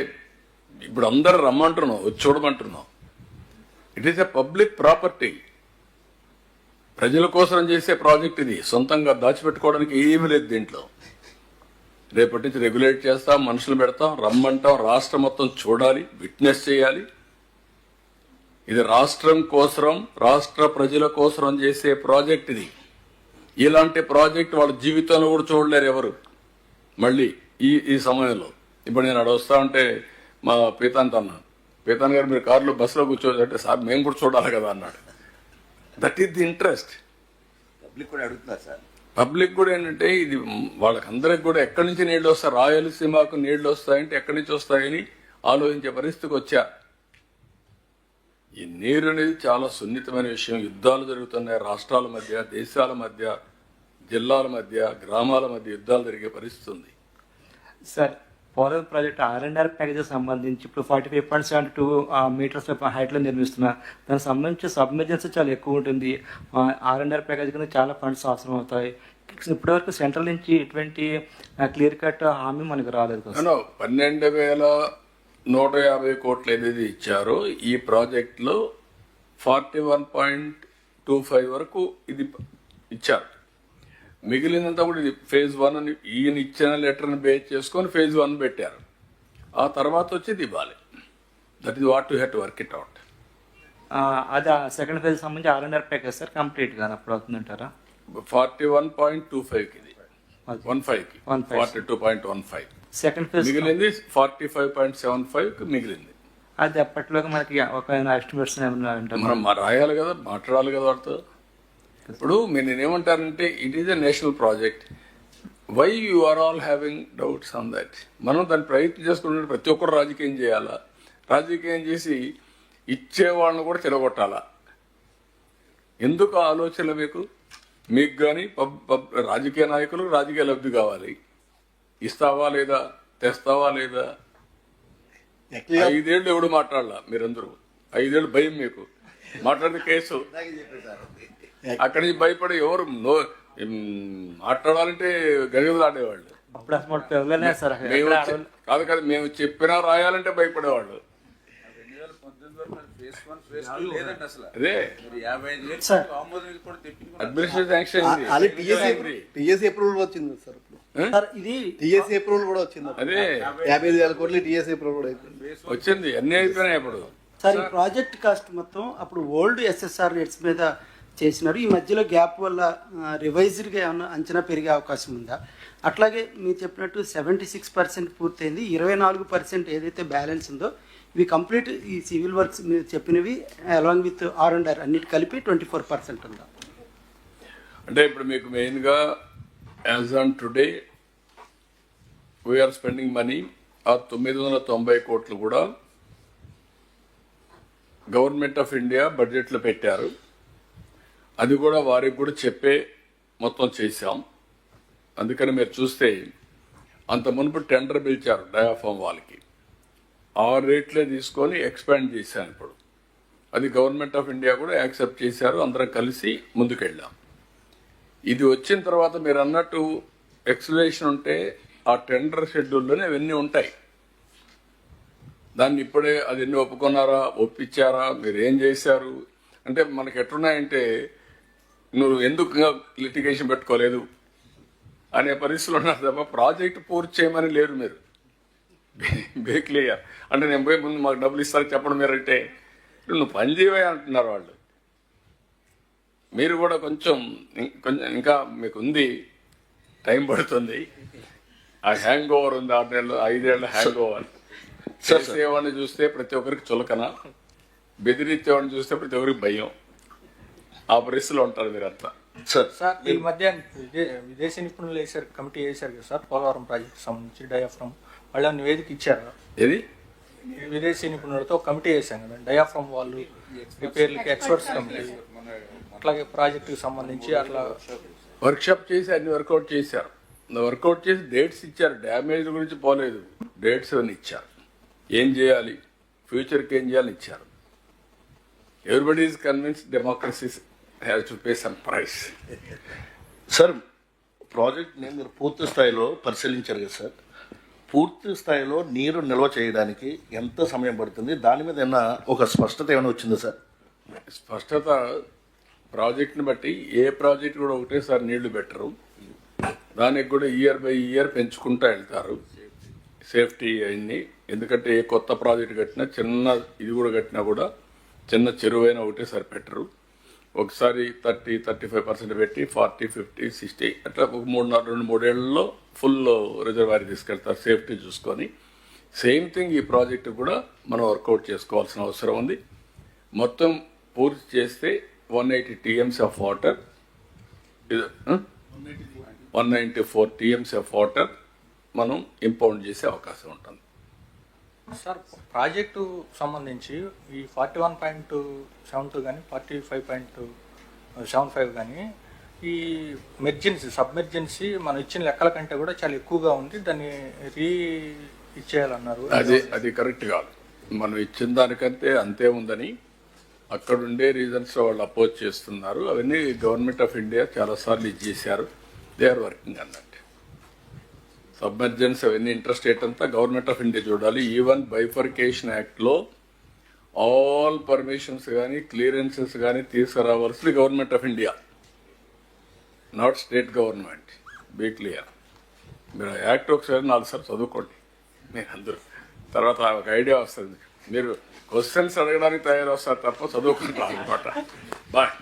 ఇప్పుడు అందరూ రమ్మంటున్నాం, వచ్చి చూడమంటున్నాం. It is a public property, ప్రజల కోసం చేసే ప్రాజెక్ట్ ఇది. సొంతంగా దాచిపెట్టుకోవడానికి ఏమీ లేదు దీంట్లో. రేపటి నుంచి రెగ్యులేట్ చేస్తాం, మనుషులు పెడతాం, రమ్మంటాం, రాష్ట్రం మొత్తం చూడాలి, విట్నెస్ చేయాలి. ఇది రాష్ట్రం కోసం, రాష్ట్ర ప్రజల కోసం చేసే ప్రాజెక్ట్ ఇది. ఇలాంటి ప్రాజెక్ట్ వాళ్ళ జీవితంలో కూడా చూడలేరు ఎవరు. మళ్ళీ ఈ సమయంలో ఇప్పుడు నేను అక్కడ వస్తా ఉంటే మా పీతాంత్ అన్నాను, పీతాన్ గారు మీరు కారులో బస్సులో కూర్చోవచ్చంటే, సార్ మేము కూడా చూడాలి కదా అన్నాడు. That is the interest. Public కూడా అడుగుతున్నారు సార్. పబ్లిక్ కూడా ఏంటంటే ఇది వాళ్ళకందరికి కూడా ఎక్కడి నుంచి నీళ్లు వస్తాయి, రాయలసీమకు నీళ్లు వస్తాయంటే ఎక్కడి నుంచి వస్తాయని ఆలోచించే పరిస్థితికి వచ్చా. ఈ నీరు అనేది చాలా సున్నితమైన విషయం. యుద్ధాలు జరుగుతున్నాయి రాష్ట్రాల మధ్య, దేశాల మధ్య, జిల్లాల మధ్య, గ్రామాల మధ్య యుద్ధాలు జరిగే పరిస్థితి ఉంది. Sir, Polavaram project R&R packages సంబంధించి ఇప్పుడు 45.72 మీటర్స్ హైట్లో నిర్మిస్తున్నారు. దానికి సంబంధించి సబ్మెర్జెన్సీ చాలా ఎక్కువ ఉంటుంది. R&R ప్యాకేజ్ కింద చాలా ఫండ్స్ అవసరం అవుతాయి. ఇప్పటివరకు సెంట్రల్ నుంచి ఎటువంటి క్లియర్ కట్ హామీ మనకు రాలేదు కదా. 12,150 కోట్లు ఏదైతే ఇచ్చారో ఈ ప్రాజెక్టులో 41.25 వరకు ఇది ఇచ్చారు. మిగిలినంతా కూడా ఇది phase 1 అని ఈయన ఇచ్చిన లెటర్ని బేస్ చేసుకొని phase 1 పెట్టారు. ఆ తర్వాత వచ్చేది ఇవ్వాలి. That is what you have to work it out. అది సెకండ్ ఫేజ్ సంబంధించి R&R ప్యాకేజ్ సార్ కంప్లీట్గా అప్పుడు అవుతుందంటారా? 41.25కి ఇది 15కి 42.15 సెకండ్ ఫేజ్ మిగిలింది 45.75కి మిగిలింది. అది అప్పట్లోకి మనకి ఒక ఎస్టిమేట్స్ ఏమన్నా ఉంటారు, మనం రాయాలి కదా, మాట్లాడాలి కదా వాటితో. ఇప్పుడు మీరు నేనేమంటానంటే it is a national project. Why you are all having doubts on that? మనం దాన్ని ప్రయత్నం చేసుకుంటే ప్రతి ఒక్కరు రాజకీయం చేయాలా, రాజకీయం చేసి ఇచ్చేవాళ్ళని కూడా చెడగొట్టాలా? ఎందుకు ఆలోచన మీకు కానీ రాజకీయ నాయకులకు రాజకీయ లబ్ధి కావాలి. ఇస్తావా లేదా, తెస్తావా లేదా? 5 ఏళ్ళు ఎవడు మాట్లాడాలా? మీరందరూ 5 ఏళ్ళు భయం మీకు మాట్లాడితే కేసు. అక్కడి నుంచి భయపడి ఎవరు మాట్లాడాలంటే గజలు ఆడేవాళ్ళు. కాదు కాదు, మేము చెప్పినా రాయాలంటే భయపడేవాళ్ళు. అదే అడ్మినిస్ట్రేటివ్ శాంక్షన్ టీఎస్సీ అప్రూవల్ వచ్చింది సార్. ఇది టీఎస్సీ అప్రూవల్ కూడా వచ్చింది. అదే 55,000 కోట్లు టీఎస్సీ అప్రూవల్ కూడా వచ్చింది. అన్ని అయిపోయినాయి ఇప్పుడు. సార్, ఈ ప్రాజెక్ట్ కాస్ట్ మొత్తం అప్పుడు ఓల్డ్ SSR రేట్స్ మీద చేసినారు. ఈ మధ్యలో గ్యాప్ వల్ల రివైజ్డ్గా ఏమన్నా అంచనా పెరిగే అవకాశం ఉందా? అట్లాగే మీరు చెప్పినట్టు 76% పూర్తయింది, 24% ఏదైతే బ్యాలెన్స్ ఉందో ఇవి కంప్లీట్ ఈ సివిల్ వర్క్స్ మీరు చెప్పినవి అలాంగ్ విత్ R&R అన్నిటి కలిపి 24% ఉందా? అంటే ఇప్పుడు మీకు మెయిన్గా as on today we are spending money. ఆ 990 కోట్లు కూడా గవర్నమెంట్ ఆఫ్ ఇండియా బడ్జెట్లో పెట్టారు. అది కూడా వారికి కూడా చెప్పే మొత్తం చేశాం. అందుకని మీరు చూస్తే అంత మునుపు టెండర్ పిలిచారు డయాఫామ్ వాళ్ళకి, ఆ రేట్లే తీసుకొని ఎక్స్పాండ్ చేశాను. ఇప్పుడు అది గవర్నమెంట్ ఆఫ్ ఇండియా కూడా యాక్సెప్ట్ చేశారు, అందరం కలిసి ముందుకెళ్ళాం. ఇది వచ్చిన తర్వాత మీరు అన్నట్టు ఎక్స్ప్లెనేషన్ ఉంటే ఆ టెండర్ షెడ్యూల్లోనే అవన్నీ ఉంటాయి. దాన్ని ఇప్పుడే అది ఎన్ని ఒప్పుకున్నారా, ఒప్పించారా, మీరు ఏం చేశారు అంటే మనకి ఎట్లున్నాయంటే నువ్వు ఎందుకు లిటిగేషన్ పెట్టుకోలేదు అనే పరిస్థితులు ఉన్నారు తప్ప ప్రాజెక్ట్ పూర్తి చేయమని లేరు. మీరు బే క్లియర్ అంటే నేను పోయి ముందు మాకు డబ్బులు ఇస్తారని చెప్పడం మీరంటే నువ్వు పని చేయవే అంటున్నారు వాళ్ళు. మీరు కూడా కొంచెం ఇంకా మీకు ఉంది, టైం పడుతుంది. ఆ హ్యాంగ్ ఓవర్ ఉంది, 6 నెలలు 5 ఏళ్ళ హ్యాంగ్ ఓవర్. చేసేవాడిని చూస్తే ప్రతి ఒక్కరికి చులకన, బెదిరించేవాడిని చూస్తే ప్రతి ఒక్కరికి భయం. ఆ పరిస్థితిలో ఉంటారు మీరంతా. సార్ ఈ మధ్య విదేశీ నిపుణులు కమిటీ వేశారు కదా సార్, పోలవరం ప్రాజెక్ట్ సంబంధించి డయాఫ్రమ్ వాళ్ళు నివేదిక ఇచ్చారు. ఏది విదేశీ నిపుణులతో కమిటీ వేసాం కదా, డయాఫ్రమ్ వాళ్ళు రిపేర్లకి ఎక్స్పర్ట్స్ కమిటీ, అట్లాగే ప్రాజెక్టుకి సంబంధించి అట్లా వర్క్షాప్ చేసి అన్ని వర్కౌట్ చేశారు. వర్కౌట్ చేసి డేట్స్ ఇచ్చారు. డ్యామేజ్ గురించి పోలేదు, డేట్స్ అని ఇచ్చారు. ఏం చేయాలి, ఫ్యూచర్కి ఏం చేయాలని ఇచ్చారు. Everybody is convinced democracy has to pay some price. Sir ప్రాజెక్ట్ని మీరు పూర్తి స్థాయిలో పరిశీలించారు కదా సార్, పూర్తి స్థాయిలో నీరు నిల్వ చేయడానికి ఎంత సమయం పడుతుంది, దాని మీద ఏమైనా ఒక స్పష్టత ఏమైనా వచ్చిందా సార్? స్పష్టత ప్రాజెక్ట్ని బట్టి ఏ ప్రాజెక్ట్ కూడా ఒకటేసారి నీళ్లు పెట్టరు. దానికి కూడా ఇయర్ బై ఇయర్ పెంచుకుంటూ వెళ్తారు సేఫ్టీ అన్ని. ఎందుకంటే ఏ కొత్త ప్రాజెక్ట్ కట్టినా, చిన్న ఇది కూడా కట్టినా కూడా చిన్న చెరువైనా ఒకటేసారి పెట్టరు. ఒకసారి 30-35% పెట్టి 40-50-60 అట్లా ఒక 2-3 ఏళ్లలో ఫుల్ రిజర్వాయర్ తీసుకెళ్తారు సేఫ్టీ చూసుకొని. సేమ్ థింగ్ ఈ ప్రాజెక్టు కూడా మనం వర్కౌట్ చేసుకోవాల్సిన అవసరం ఉంది. మొత్తం పూర్తి చేస్తే 180 TMs of water, 194 TMs of water మనం ఇంపౌండ్ చేసే అవకాశం ఉంటుంది. సార్ ప్రాజెక్టు సంబంధించి ఈ 41.72 కానీ 45.75 కానీ ఈ సబ్మెర్జెన్సీ మనం ఇచ్చిన లెక్కల కంటే కూడా చాలా ఎక్కువగా ఉంది, దాన్ని ఇచ్చేయాలన్నారు. అది కరెక్ట్ కాదు. మనం ఇచ్చిన దానికంటే అంతే ఉందని అక్కడ ఉండే రీజన్స్ వాళ్ళు అపోజ్ చేస్తున్నారు. అవన్నీ గవర్నమెంట్ ఆఫ్ ఇండియా చాలాసార్లు ఇచ్చేసారు. దే ఆర్ వర్కింగ్ అన్నట్టు. సబ్మెర్జెన్స్ అవన్నీ ఇంట్రెస్ట్ రేట్ అంతా గవర్నమెంట్ ఆఫ్ ఇండియా చూడాలి. ఈవెన్ బైఫర్కేషన్ యాక్ట్లో ఆల్ పర్మిషన్స్ కానీ క్లియరెన్సెస్ కానీ తీసుకురావాల్సింది government of India, not state government. Be clear. మీరు యాక్ట్ ఒకసారి 4 సార్లు చదువుకోండి మీరు అందరూ, తర్వాత ఒక ఐడియా వస్తుంది. మీరు క్వశ్చన్స్ అడగడానికి తయారు వస్తారు తప్ప చదువుకుంటారు అనమాట. బాయ్.